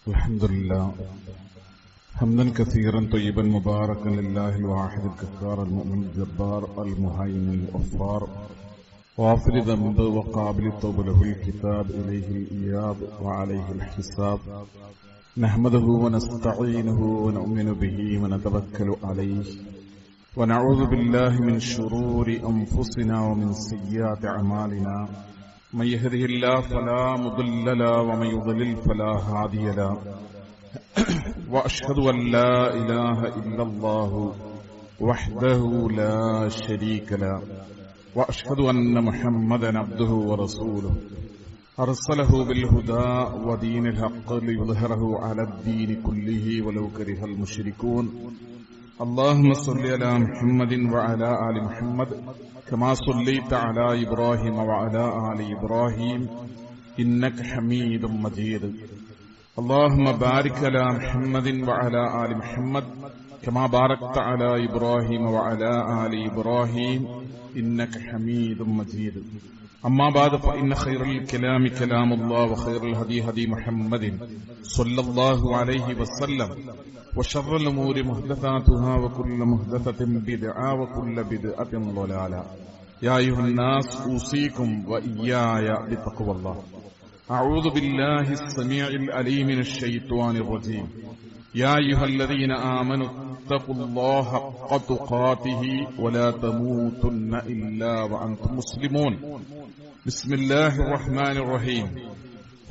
الحمد لله حمدا كثيرا طيبا مباركا لله الواحد القهار المؤمن الجبار المهيمن الغفار غافر ذنب وقابل التوب له الكتاب إليه الإياب وعليه الحساب نحمده ونستعينه ونؤمن به ونتوكل عليه ونعوذ بالله من شرور أنفسنا ومن سيئات أعمالنا من يهده الله فلا مضل له ومن يضلل فلا هادي له وأشهد أن لا إله إلا الله وحده لا شريك له وأشهد أن محمدا عبده ورسوله أرسله بالهدى ودين الحق ليظهره على الدين كله ولو كره المشركون اللهم صل على محمد وعلى آل محمد كما صليت على إبراهيم وعلى آل إبراهيم إنك حميد مجيد اللهم بارك على محمد وعلى آل محمد كما باركت على إبراهيم وعلى آل إبراهيم إنك حميد مجيد أما بعد فإن خير الكلام كلام الله وخير الهدي هدي محمد صلى الله عليه وسلم وشر الأمور محدثاتها وكل محدثة بدعة وكل بدعة ضلالة يا أيها الناس أوصيكم وإياي بتقوى الله أعوذ بالله السميع العليم من الشيطان الرجيم يا أيها الذين آمنوا اتقوا الله حق تقاته ولا تموتن إلا وأنتم مسلمون بسم الله الرحمن الرحيم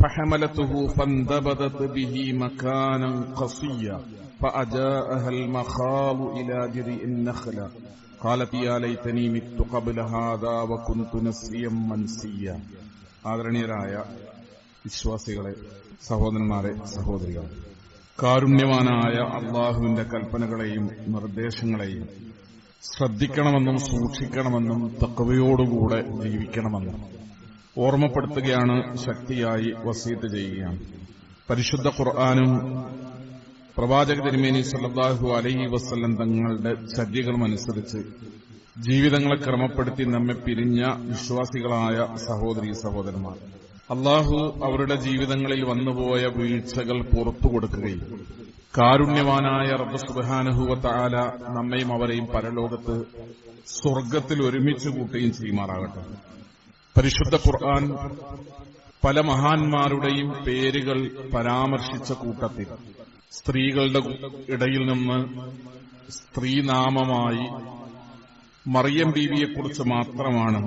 فحملته فانتبذت به مكانا قصيا فأجاءها المخاض إلى جذع النخلة قالت يا ليتني مت قبل هذا وكنت نسيا منسيا ആദരണീയരായ വിശ്വാസികളെ, സഹോദരന്മാരെ, സഹോദരികളെ, കാരുണ്യവാനായ അള്ളാഹുവിന്റെ കൽപ്പനകളെയും നിർദ്ദേശങ്ങളെയും ശ്രദ്ധിക്കണമെന്നും സൂക്ഷിക്കണമെന്നും തഖ്വയോടുകൂടെ ജീവിക്കണമെന്നും ഓർമ്മപ്പെടുത്തുകയാണ്, ശക്തിയായി വസീയത്ത് ചെയ്യുകയാണ്. പരിശുദ്ധ ഖുർആനും പ്രവാചക തിരുമേനി സല്ലല്ലാഹു അലൈഹി വസല്ലം തങ്ങളുടെ ചര്യകളുമനുസരിച്ച് ജീവിതങ്ങളെ ക്രമപ്പെടുത്തി നമ്മെ പിരിഞ്ഞ വിശ്വാസികളായ സഹോദരീ സഹോദരന്മാർ, അള്ളാഹു അവരുടെ ജീവിതങ്ങളിൽ വന്നുപോയ വീഴ്ചകൾ പുറത്തു കൊടുക്കുകയും കാരുണ്യവാനായ റബ്ബ് സുബ്ഹാനഹു വ തആല നമ്മയും അവരെയും പരലോകത്ത് സ്വർഗ്ഗത്തിൽ ഒരുമിച്ച് കൂട്ടുകയും ചെയ്യുമാറാകട്ടെ. പരിശുദ്ധ ഖുർആൻ പല മഹാന്മാരുടെയും പേരുകൾ പരാമർശിച്ച കൂട്ടത്തിൽ സ്ത്രീകളുടെ ഇടയിൽ നിന്ന് സ്ത്രീനാമമായി മറിയം ബീവിയെക്കുറിച്ച് മാത്രമാണ്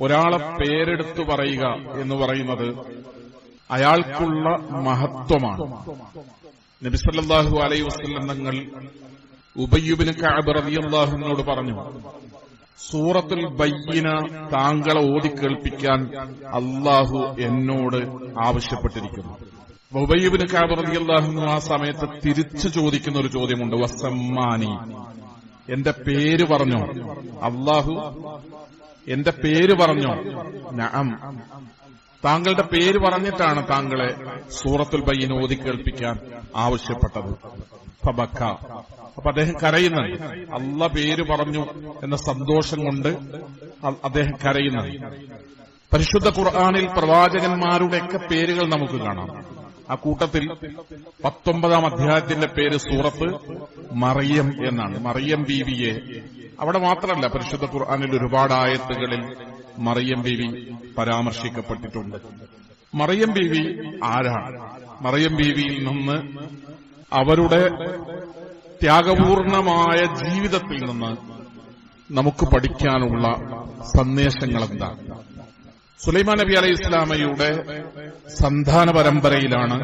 ഒരാളെ പേരെടുത്തു പറയുക എന്ന് പറയുന്നത് അയാൾക്കുള്ള മഹത്വമാണ്. നബി സല്ലല്ലാഹു അലൈഹി വസല്ലം തങ്ങൾ ഉബയ്യ് ഇബ്നു കഅബ് റളിയല്ലാഹു അൻഹുവോട് പറഞ്ഞു, സൂറത്തുൽ ബയ്യിന താങ്കളെ ഓതിക്കേൾപ്പിക്കാൻ അല്ലാഹു എന്നോട് ആവശ്യപ്പെട്ടിരിക്കുന്നു. ഉബയ്യ് ഇബ്നു കഅബ് റളിയല്ലാഹു അൻഹു ആ സമയത്ത് തിരിച്ചു ചോദിക്കുന്ന ഒരു ചോദ്യമുണ്ട്, വസമ്മാനി, എന്റെ പേര് പറഞ്ഞോ? അല്ലാഹു എന്റെ പേര് പറഞ്ഞോ? നഅം, താങ്കളുടെ പേര് പറഞ്ഞിട്ടാണ് താങ്കളെ സൂറത്തുൽ ബയ്യിന ഓതി കേൾപ്പിക്കാൻ ആവശ്യപ്പെട്ടത്. ഫബക്ക, അപ്പൊ അദ്ദേഹം കരയുന്നുണ്ട്. അല്ലാഹ് പേര് പറഞ്ഞു എന്ന സന്തോഷം കൊണ്ട് അദ്ദേഹം കരയുന്നുണ്ട്. പരിശുദ്ധ ഖുർആനിൽ പ്രവാചകന്മാരുടെയൊക്കെ പേരുകൾ നമുക്ക് കാണാം. ആ കൂട്ടത്തിൽ 19-ാം അധ്യായത്തിന്റെ പേര് സൂറത്ത് മറിയം എന്നാണ്. മറിയം ബീവിയെ അവിടെ മാത്രമല്ല, പരിശുദ്ധ ഖുർആനിൽ ഒരുപാട് ആയത്തുകളിൽ മറിയം ബീവി പരാമർശിക്കപ്പെട്ടിട്ടുണ്ട്. മറിയം ബീവി ആരാണ്? മറിയം ബീവിയിൽ നിന്ന്, അവരുടെ ത്യാഗപൂർണമായ ജീവിതത്തിൽ നിന്ന് നമുക്ക് പഠിക്കാനുള്ള സന്ദേശങ്ങൾ എന്താണ്? സുലൈമാൻ നബി അലൈഹി ഇസ്ലാമയുടെ സന്താന പരമ്പരയിലാണ്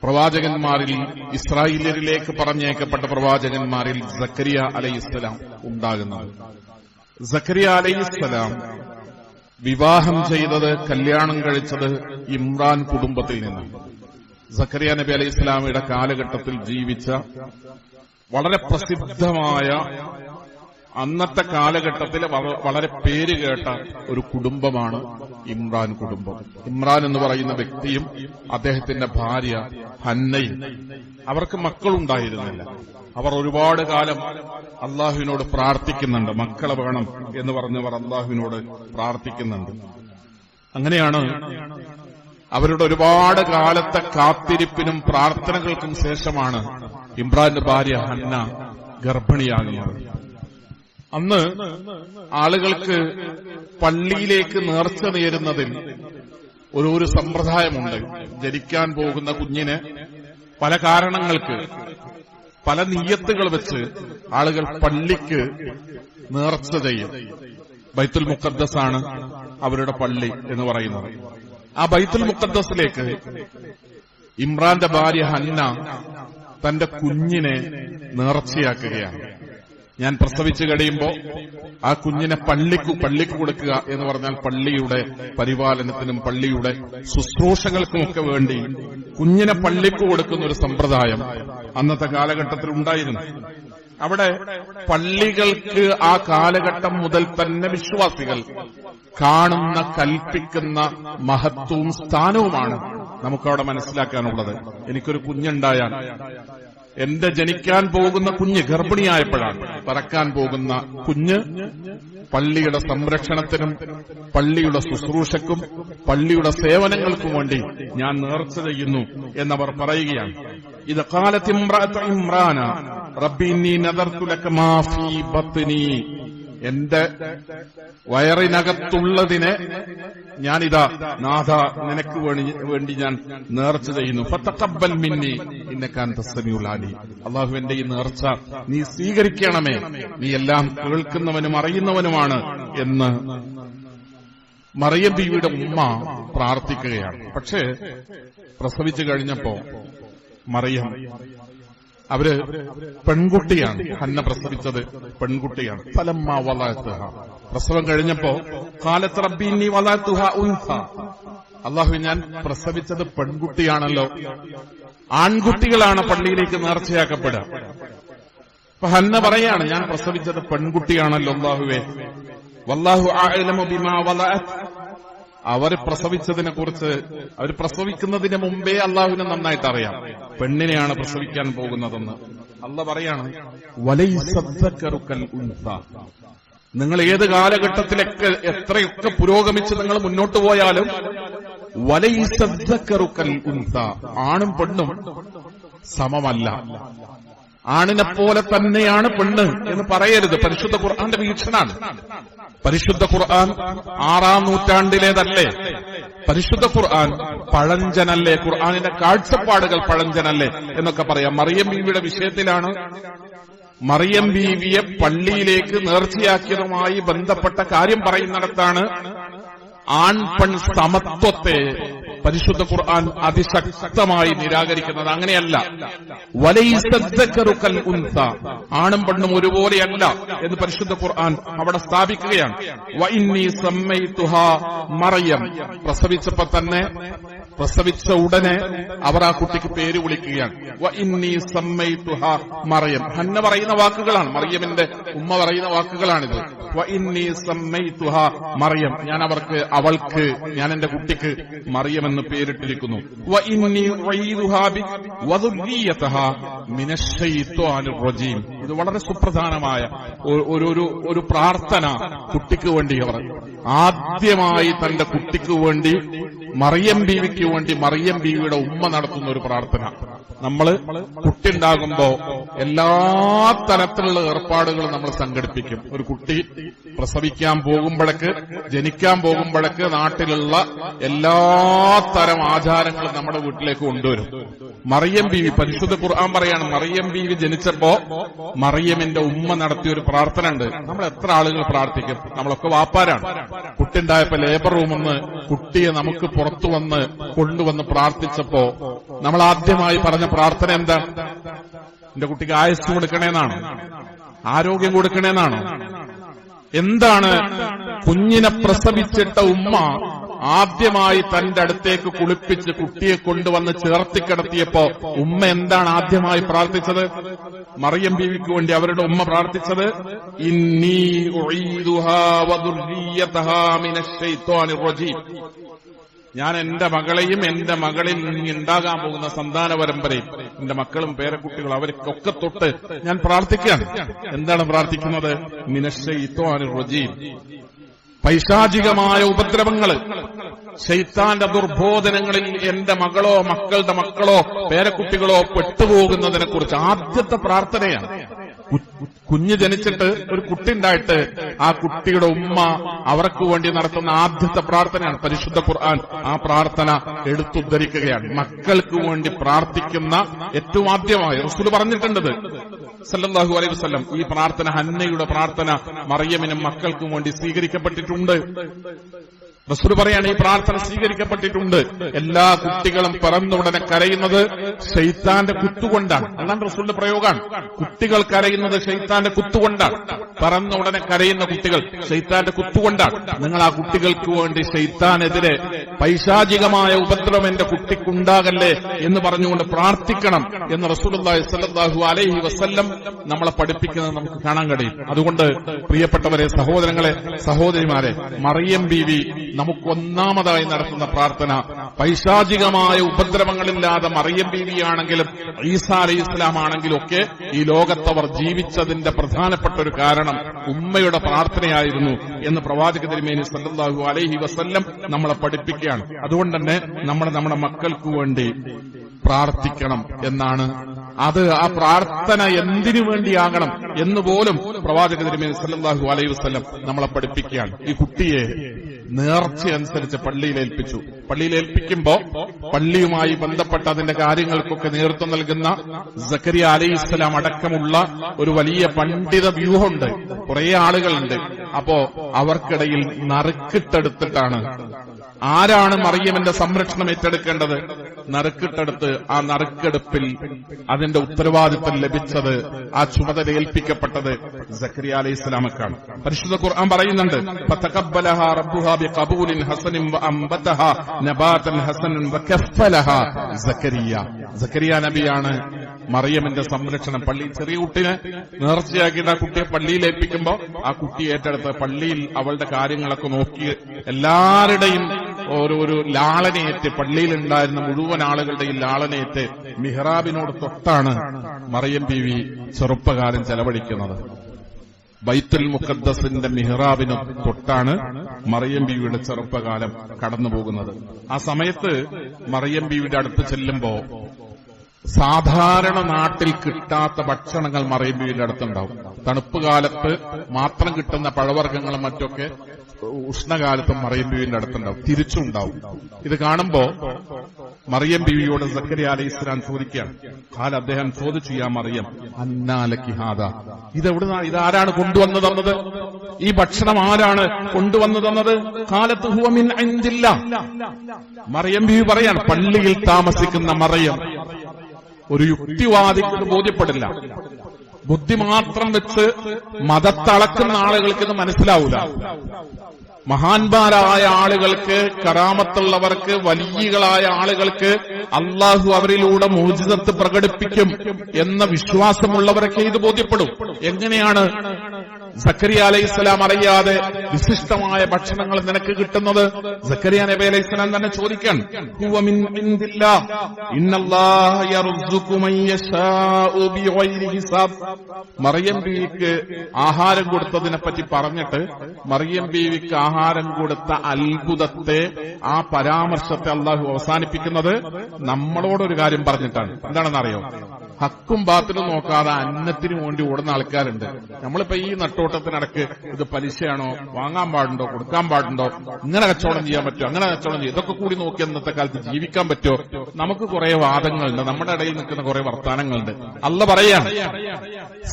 പ്രവാചകന്മാരിൽ, ഇസ്രായേലിലേക്ക് പറഞ്ഞേക്കപ്പെട്ട പ്രവാചകന്മാരിൽ സക്കരിയ അലൈഹിസ്സലാം ഉണ്ടാകുന്നത്. സക്കരിയ അലൈഹിസ്സലാം വിവാഹം ചെയ്തത്, കല്യാണം കഴിച്ചത് ഇമ്രാൻ കുടുംബത്തിൽ നിന്ന്. സക്കരിയ നബി അലൈഹി ഇസ്ലാമയുടെ കാലഘട്ടത്തിൽ ജീവിച്ച വളരെ പ്രസിദ്ധമായ, അന്നത്തെ കാലഘട്ടത്തിൽ വളരെ പേരുകേട്ട ഒരു കുടുംബമാണ് ഇമ്രാൻ കുടുംബം. ഇമ്രാൻ എന്ന് പറയുന്ന വ്യക്തിയും അദ്ദേഹത്തിന്റെ ഭാര്യ ഹന്നയും, അവർക്ക് മക്കളുണ്ടായിരുന്നില്ല. അവർ ഒരുപാട് കാലം അള്ളാഹുവിനോട് പ്രാർത്ഥിക്കുന്നുണ്ട്, മക്കളെ വേണം എന്ന് പറഞ്ഞവർ അള്ളാഹുവിനോട് പ്രാർത്ഥിക്കുന്നുണ്ട്. അങ്ങനെയാണ് അവരുടെ ഒരുപാട് കാലത്തെ കാത്തിരിപ്പിനും പ്രാർത്ഥനകൾക്കും ശേഷമാണ് ഇമ്രാന്റെ ഭാര്യ ഹന്ന ഗർഭിണിയാകുന്നത്. അന്ന് ആളുകൾക്ക് പള്ളിയിലേക്ക് നേർച്ച നേരുന്നതിൽ ഒരു സമ്പ്രദായമുണ്ട്. ജനിക്കാൻ പോകുന്ന കുഞ്ഞിന് പല കാരണങ്ങൾക്ക് പല നിയ്യത്തുകൾ വെച്ച് ആളുകൾ പള്ളിക്ക് നേർച്ച ചെയ്യും. ബൈത്തുൽ മുഖദ്ദസാണ് അവരുടെ പള്ളി എന്ന് പറയുന്നത്. ആ ബൈത്തുൽ മുഖദ്ദസിലേക്ക് ഇമ്രാന്റെ ഭാര്യ ഹന്ന തന്റെ കുഞ്ഞിനെ നേർച്ചയാക്കുകയാണ്. ഞാൻ പ്രസവിച്ചു കഴിയുമ്പോ ആ കുഞ്ഞിനെ പള്ളിക്ക് കൊടുക്കുക എന്ന് പറഞ്ഞാൽ പള്ളിയുടെ പരിപാലനത്തിനും പള്ളിയുടെ ശുശ്രൂഷകൾക്കുമൊക്കെ വേണ്ടി കുഞ്ഞിനെ പള്ളിക്ക് കൊടുക്കുന്ന ഒരു സമ്പ്രദായം അന്നത്തെ കാലഘട്ടത്തിൽ ഉണ്ടായിരുന്നു. അവിടെ പള്ളികൾക്ക് ആ കാലഘട്ടം മുതൽ തന്നെ വിശ്വാസികൾ കാണുന്ന കൽപ്പിക്കുന്ന മഹത്വവും സ്ഥാനവുമാണ് നമുക്കവിടെ മനസ്സിലാക്കാനുള്ളത്. എനിക്കൊരു കുഞ്ഞുണ്ടായാൽ എന്റെ ജനിക്കാൻ പോകുന്ന കുഞ്ഞ് ഗർഭിണിയായപ്പോഴാണ് പറക്കാൻ പോകുന്ന കുഞ്ഞ് പള്ളിയുടെ സംരക്ഷണത്തിനും പള്ളിയുടെ ശുശ്രൂഷക്കും പള്ളിയുടെ സേവനങ്ങൾക്കും വേണ്ടി ഞാൻ നേർച്ച ചെയ്യുന്നു എന്നവർ പറയുകയാണ്. ഇത് ഖാലത്ത് ഇംറഅത്തു ഇമ്രാന റബ്ബി ഇന്നി നദർതു ലക മാ ഫീ ബത്നി, എന്റെ വയറിനകത്തുള്ളതിനെ ഞാനിതാ നാഥ നിനക്ക് വേണ്ടി ഞാൻ നേർച്ച ചെയ്യുന്നു. ഫതഖബ്ബൽ മിന്നി ഇന്നക അൻതസ് സമീഉൽ അലീം, അല്ലാഹു എന്റെ ഈ നേർച്ച നീ സ്വീകരിക്കണമേ, നീ എല്ലാം കേൾക്കുന്നവനും അറിയുന്നവനുമാണ് എന്ന് മറിയം ബീവിയുടെ ഉമ്മ പ്രാർത്ഥിക്കുകയാണ്. പക്ഷേ പ്രസവിച്ചു കഴിഞ്ഞപ്പോ മറിയം അവര് പെൺകുട്ടിയാണ്, ഹന്ന പ്രസവിച്ചത് പെൺകുട്ടിയാണ്. ഫലമ്മാ വലഅത്ഹാ, പ്രസവം കഴിഞ്ഞപ്പോ ഖാലത്ത് റബ്ബി ഇന്നി വലഅത്ഹാ ഉൻസ, അല്ലാഹു ഞാൻ പ്രസവിച്ചത് പെൺകുട്ടിയാണല്ലോ, ആൺകുട്ടികളാണ് പള്ളിയിലേക്ക് നേർച്ചയാക്കപ്പെടുക. അപ്പൊ ഹന്ന പറയാണ് ഞാൻ പ്രസവിച്ചത് പെൺകുട്ടിയാണല്ലോ അല്ലാഹുവേ, വല്ലാഹു അഅലമു ബിമാ വലഅത്, അവർ പ്രസവിച്ചതിനെ കുറിച്ച് അവർ പ്രസവിക്കുന്നതിന് മുമ്പേ അള്ളാഹുവിനെ നന്നായിട്ട് അറിയാം പെണ്ണിനെയാണ് പ്രസവിക്കാൻ പോകുന്നതെന്ന്. അള്ളാഹ് പറയാണ് വലൈസ ദക്കറു കൽ ഉൻസ, നിങ്ങൾ ഏത് കാലഘട്ടത്തിലൊക്കെ എത്രയൊക്കെ പുരോഗമിച്ച് നിങ്ങൾ മുന്നോട്ട് പോയാലും വലൈസ ദക്കറു കൽ ഉൻസ, ആണും പെണ്ണും സമമല്ല, ആണിനെ പോലെ തന്നെയാണ് പെണ്ണ് എന്ന് പറയരുത്. പരിശുദ്ധ ഖുർആന്റെ വീക്ഷണാണ്. പരിശുദ്ധ ഖുർആൻ 6-ാം നൂറ്റാണ്ടിലേതല്ലേ? പരിശുദ്ധ ഖുർആൻ പഴഞ്ചനല്ലേ? ഖുർആനിന്റെ കാഴ്ചപ്പാടുകൾ പഴഞ്ചനല്ലേ എന്നൊക്കെ പറയാം. മറിയം ബീവിയുടെ വിഷയത്തിലാണ് മറിയം ബീവിയെ പള്ളിയിലേക്ക് നേർച്ചയാക്കിയതുമായി ബന്ധപ്പെട്ട കാര്യം പറയുന്നിടത്താണ് ആൺ പെൺ സമത്വത്തെ പരിശുദ്ധ ഖുർആൻ അതിശക്തമായി നിരാകരിക്കുന്നത്. അങ്ങനെയല്ല, വലൈസ ദക്കറു കൽ ഉൻസ, ആണും പെണ്ണും ഒരുപോലെയല്ല എന്ന് പരിശുദ്ധ ഖുർആൻ അവിടെ സ്ഥാപിക്കുകയാണ്. വഇന്നി സമ്മൈതുഹാ മറിയം, പ്രസവിച്ചപ്പോ തന്നെ പ്രസവിച്ച ഉടനെ അവർ ആ കുട്ടിക്ക് പേര് വിളിക്കുകയാണ്. വഇന്നി സമ്മൈതുഹാ മറിയം, ഹന്ന പറയുന്ന വാക്കുകളാണ്, മറിയമിന്റെ ഉമ്മ പറയുന്ന വാക്കുകളാണിത്. വഇന്നി സമ്മൈതുഹാ മറിയം, അവൾക്ക് ഞാൻ എന്റെ കുട്ടിക്ക് മറിയം എന്ന് പേരിട്ടിരിക്കുന്നു. വഇന്നി ഉഈദുഹാ ബിക വദുർരിയതഹാ മിനശ് ശൈത്വാനിർ റജീം, ഇത് വളരെ സുപ്രധാനമായ ഒരു പ്രാർത്ഥന കുട്ടിക്ക് വേണ്ടി അവർ ആദ്യമായി തന്റെ കുട്ടിക്ക് വേണ്ടി മറിയം ബീവിക്ക് വേണ്ടി മറിയം ബീവിയുടെ ഉമ്മ നടത്തുന്ന ഒരു പ്രാർത്ഥന. നമ്മള് കുട്ടിയുണ്ടാകുമ്പോ എല്ലാ തരത്തിലുള്ള ഏർപ്പാടുകളും നമ്മൾ സംഘടിപ്പിക്കും. ഒരു കുട്ടി പ്രസവിക്കാൻ പോകുമ്പോഴേക്ക് ജനിക്കാൻ പോകുമ്പോഴേക്ക് നാട്ടിലുള്ള എല്ലാ തരം ആചാരങ്ങളും നമ്മുടെ വീട്ടിലേക്ക് കൊണ്ടുവരും. മറിയം ബീവി, പരിശുദ്ധ ഖുർആൻ പറയാണ്, മറിയം ബീവി ജനിച്ചപ്പോ മറിയമിന്റെ ഉമ്മ നടത്തിയ ഒരു പ്രാർത്ഥന ഉണ്ട്. നമ്മൾ എത്ര ആളുകൾ പ്രാർത്ഥിക്കും? നമ്മളൊക്കെ വാപ്പാരാണ്. കുട്ടിയുണ്ടായപ്പോ ലേബർ റൂമിന്ന് കുട്ടിയെ നമുക്ക് പുറത്തു വന്ന് കൊണ്ടുവന്ന് പ്രാർത്ഥിച്ചപ്പോ നമ്മൾ ആദ്യമായി പറഞ്ഞ പ്രാർത്ഥന എന്താ? എന്റെ കുട്ടിക്ക് ആയുസ് കൊടുക്കണേന്നാണോ? ആരോഗ്യം കൊടുക്കണേന്നാണോ? എന്താണ്? കുഞ്ഞിനെ പ്രസവിച്ചിട്ട ഉമ്മ ആദ്യമായി തന്റെ അടുത്തേക്ക് കുളിപ്പിച്ച് കുട്ടിയെ കൊണ്ടുവന്ന് ചേർത്തിക്കിടത്തിയപ്പോ ഉമ്മ എന്താണ് ആദ്യമായി പ്രാർത്ഥിച്ചത്? മറിയം ബീവിക്ക് വേണ്ടി അവരുടെ ഉമ്മ പ്രാർത്ഥിച്ചത് ഇന്നി ഉഈദുഹാ വദുർരിയതഹാ മിനശ് ശൈത്വാനിർ റജീം, ഞാൻ എന്റെ മകളെയും എന്റെ മകളിൽ നിന്ന് ഉണ്ടാകാൻ പോകുന്ന സന്താന പരമ്പരയും എന്റെ മക്കളും പേരക്കുട്ടികളും അവർക്കൊക്കെ തൊട്ട് ഞാൻ പ്രാർത്ഥിക്കുകയാണ്. എന്താണ് പ്രാർത്ഥിക്കുന്നത്? മിനശ് ശൈത്വാനിർ റജീം, പൈശാചികമായ ഉപദ്രവങ്ങൾ, ശൈത്താന്റെ ദുർബോധനങ്ങളിൽ എന്റെ മകളോ മക്കളുടെ മക്കളോ പേരക്കുട്ടികളോ പെട്ടുപോകുന്നതിനെ കുറിച്ച് ആദ്യത്തെ പ്രാർത്ഥനയാണ്. കുഞ്ഞ് ജനിച്ചിട്ട് ഒരു കുട്ടി ഉണ്ടായിട്ട് ആ കുട്ടിയുടെ ഉമ്മ അവർക്ക് വേണ്ടി നടത്തുന്ന ആദ്യത്തെ പ്രാർത്ഥനയാണ്. പരിശുദ്ധ ഖുർആൻ ആ പ്രാർത്ഥന എടുത്തുദ്ധരിക്കുകയാണ്. മക്കൾക്ക് വേണ്ടി പ്രാർത്ഥിക്കുന്ന ഏറ്റവും ആദ്യമായി റസൂൽ പറഞ്ഞിട്ടുണ്ടത് സല്ലല്ലാഹു അലൈഹി വസല്ലം. ഈ പ്രാർത്ഥന, ഹന്നയുടെ പ്രാർത്ഥന, മറിയമിനും മക്കൾക്കും വേണ്ടി സ്വീകരിക്കപ്പെട്ടിട്ടുണ്ട്. റസൂൽ പറയാണ് ഈ പ്രാർത്ഥന സ്വീകരിക്കപ്പെട്ടിട്ടുണ്ട്. എല്ലാ കുട്ടികളും പിറന്നുടനെ കരയുന്നത് ശൈത്താന്റെ കുത്തുകൊണ്ടാണ്. അതാണ് റസൂലിന്റെ പ്രയോഗമാണ്. കുട്ടികൾ കരയുന്നത് ശൈത്താന്റെ കുത്തുകൊണ്ടാണ്. പിറന്ന ഉടനെ കരയുന്ന കുട്ടികൾ ശൈത്താന്റെ കുത്തുകൊണ്ടാണ്. നിങ്ങൾ ആ കുട്ടികൾക്ക് വേണ്ടി ശൈത്താനെതിരെ പൈശാചികമായ ഉപദ്രവം എന്റെ കുട്ടിക്കുണ്ടാകല്ലേ എന്ന് പറഞ്ഞുകൊണ്ട് പ്രാർത്ഥിക്കണം എന്ന് റസൂലുള്ളാഹി സ്വല്ലല്ലാഹു അലൈഹി വസല്ലം നമ്മളെ പഠിപ്പിക്കുന്നത് നമുക്ക് കാണാൻ കഴിയും. അതുകൊണ്ട് പ്രിയപ്പെട്ടവരെ, സഹോദരങ്ങളെ, സഹോദരിമാരെ, മറിയം ബീവി നമുക്കൊന്നാമതായി നടത്തുന്ന പ്രാർത്ഥന പൈശാചികമായ ഉപദ്രവങ്ങളില്ലാതെ മറിയം ബീവിയാണെങ്കിലും ഈസാ അലൈഹി ഇസ്ലാം ആണെങ്കിലും ഒക്കെ ഈ ലോകത്തവർ ജീവിച്ചതിന്റെ പ്രധാനപ്പെട്ട ഒരു കാരണം ഉമ്മയുടെ പ്രാർത്ഥനയായിരുന്നു എന്ന് പ്രവാചക തിരുമേനി സല്ലല്ലാഹു അലൈഹി വസല്ലം നമ്മളെ പഠിപ്പിക്കുകയാണ്. അതുകൊണ്ട് തന്നെ നമ്മുടെ മക്കൾക്ക് വേണ്ടി പ്രാർത്ഥിക്കണം എന്നാണ്. അത് ആ പ്രാർത്ഥന എന്തിനു വേണ്ടിയാകണം എന്നുപോലും പ്രവാചക തിരുമേനി സല്ലല്ലാഹു അലൈഹി വസല്ലം നമ്മളെ പഠിപ്പിക്കുകയാണ്. ഈ കുട്ടിയെ നേർച്ചയനുസരിച്ച് പള്ളിയിലേൽപ്പിച്ചു. പള്ളിയിലേൽപ്പിക്കുമ്പോ പള്ളിയുമായി ബന്ധപ്പെട്ട അതിന്റെ കാര്യങ്ങൾക്കൊക്കെ നേതൃത്വം നൽകുന്ന സക്കരിയ അലൈഹിസ്സലാം അടക്കമുള്ള ഒരു വലിയ പണ്ഡിത വ്യൂഹമുണ്ട്. കുറെ ആളുകളുണ്ട്. അപ്പോ അവർക്കിടയിൽ നറുക്കിട്ടെടുത്തിട്ടാണ് ആരാണ് മറിയമിന്റെ സംരക്ഷണം ഏറ്റെടുക്കേണ്ടത്. നറുക്കിട്ടെടുത്ത് ആ നറുക്കെടുപ്പിൽ അതിന്റെ ഉത്തരവാദിത്തം ലഭിച്ചത്, ആ ചുമതല ഏൽപ്പിക്കപ്പെട്ടത് സക്കരിയ അലൈഹിസ്സലാമക്കാണ്. പരിശുദ്ധ ഖുർആൻ പറയുന്നുണ്ട്, ഫതഖബ്ബലഹാ റബ്ബുഹാ ബിഖബൂലിൻ ഹസനിൻ വഅംബതഹാ നബാതൻ ഹസനൻ വകഫലഹാ സക്കരിയ. സക്കരിയ നബിയാണ് മറിയമിന്റെ സംരക്ഷണം. പള്ളി ചെറിയ കുട്ടിനെ നേർച്ചയാക്കിയിട്ട് ആ കുട്ടിയെ പള്ളിയിൽ ഏൽപ്പിക്കുമ്പോ ആ കുട്ടി ഏറ്റെടുത്ത് പള്ളിയിൽ അവളുടെ കാര്യങ്ങളൊക്കെ നോക്കി എല്ലാവരുടെയും ഒരു ലാളനയേറ്റ്, പള്ളിയിലുണ്ടായിരുന്ന മുഴുവൻ ആളുകളുടെയും ലാളനയേറ്റ് മിഹ്റാബിനോട് തൊട്ടാണ് മറിയം ബീവി ചെറുപ്പകാലം ചെലവഴിക്കുന്നത്. ബൈത്തുൽ മുഖദ്ദസിന്റെ മിഹ്റാബിന് തൊട്ടാണ് മറിയം ബീവിയുടെ ചെറുപ്പകാലം കടന്നുപോകുന്നത്. ആ സമയത്ത് മറിയം ബീവിയുടെ അടുത്ത് ചെല്ലുമ്പോ സാധാരണ നാട്ടിൽ കിട്ടാത്ത ഭക്ഷണങ്ങൾ മറിയം ബീവിയുടെ അടുത്തുണ്ടാവും. തണുപ്പ് കാലത്ത് മാത്രം കിട്ടുന്ന പഴവർഗ്ഗങ്ങളും മറ്റൊക്കെ ഉഷ്ണകാലത്തും മറിയം ബീവിന്റെ അടുത്തുണ്ടാവും. തിരിച്ചുണ്ടാവും. ഇത് കാണുമ്പോ മറിയം ബീവിയോട് സക്കരിയ അലൈഹിസ്സലാം ചോദിക്കുകയാണ്. അദ്ദേഹം ചോദിച്ചു, യാ മറിയം അന്നാലക്കി ഹാദാ, ഇതാരാണ് കൊണ്ടുവന്നു തന്നത്? ഈ ഭക്ഷണം ആരാണ് കൊണ്ടുവന്നു തന്നത്? ഖാലത്ത് ഹുവ മിൻ ഇൻദില്ലാ. മറിയം ബീവി പറയാണ്, പള്ളിയിൽ താമസിക്കുന്ന മറിയം. ഒരു യുക്തിവാദിക്ക് ബോധ്യപ്പെടില്ല. ബുദ്ധി മാത്രം വെച്ച് മതത്തളക്കുന്ന ആളുകൾക്ക് ഇത് മനസ്സിലാവൂല. മഹാന്മാരായ ആളുകൾക്ക്, കറാമത്തുള്ളവർക്ക്, വലിയകളായ ആളുകൾക്ക് അള്ളാഹു അവരിലൂടെ മോചിതത്ത് പ്രകടിപ്പിക്കും എന്ന വിശ്വാസമുള്ളവരൊക്കെ ഇത് ബോധ്യപ്പെടും. എങ്ങനെയാണ് സക്കരിയ അലൈഹിസ്സലാം അറിയാതെ വിശിഷ്ടമായ ഭക്ഷണങ്ങൾ നിനക്ക് കിട്ടുന്നത്? സക്കരിയ നബി അലൈഹിസ്സലാം തന്നെ ചോദിക്കാൻ, ഹുവ മിൻ ഇൻദില്ലാ ഇന്നല്ലാഹ യർസുഖു മൻ യശാഉ ബിഗൈരി ഹിസാബ്. മറിയം ബീവിക്ക് ആഹാരം കൊടുത്തതിനെ പറ്റി പറഞ്ഞിട്ട് മറിയം ബീവിക്ക് ആഹാരം കൊടുത്ത അത്ഭുതത്തെ, ആ പരാമർശത്തെ അള്ളാഹു അവസാനിപ്പിക്കുന്നത് നമ്മളോടൊരു കാര്യം പറഞ്ഞിട്ടാണ്. എന്താണെന്നറിയോ? ഹക്കും ബാത്തിലും നോക്കാതെ അന്നത്തിനു വേണ്ടി ഓടുന്ന ആൾക്കാരുണ്ട്. നമ്മളിപ്പോ ഈ നട്ടോട്ടത്തിനിടക്ക് ഇത് പലിശയാണോ, വാങ്ങാൻ പാടുണ്ടോ, കൊടുക്കാൻ പാടുണ്ടോ, ഇങ്ങനെ കച്ചവടം ചെയ്യാൻ പറ്റുമോ, അങ്ങനെ കച്ചവടം ചെയ്യും, ഇതൊക്കെ കൂടി നോക്കി അന്നത്തെ കാലത്ത് ജീവിക്കാൻ പറ്റുമോ? നമുക്ക് കുറെ വാദങ്ങളുണ്ട്, നമ്മുടെ ഇടയിൽ നിൽക്കുന്ന കുറെ വർത്താനങ്ങളുണ്ട്. അല്ല പറയാണ്,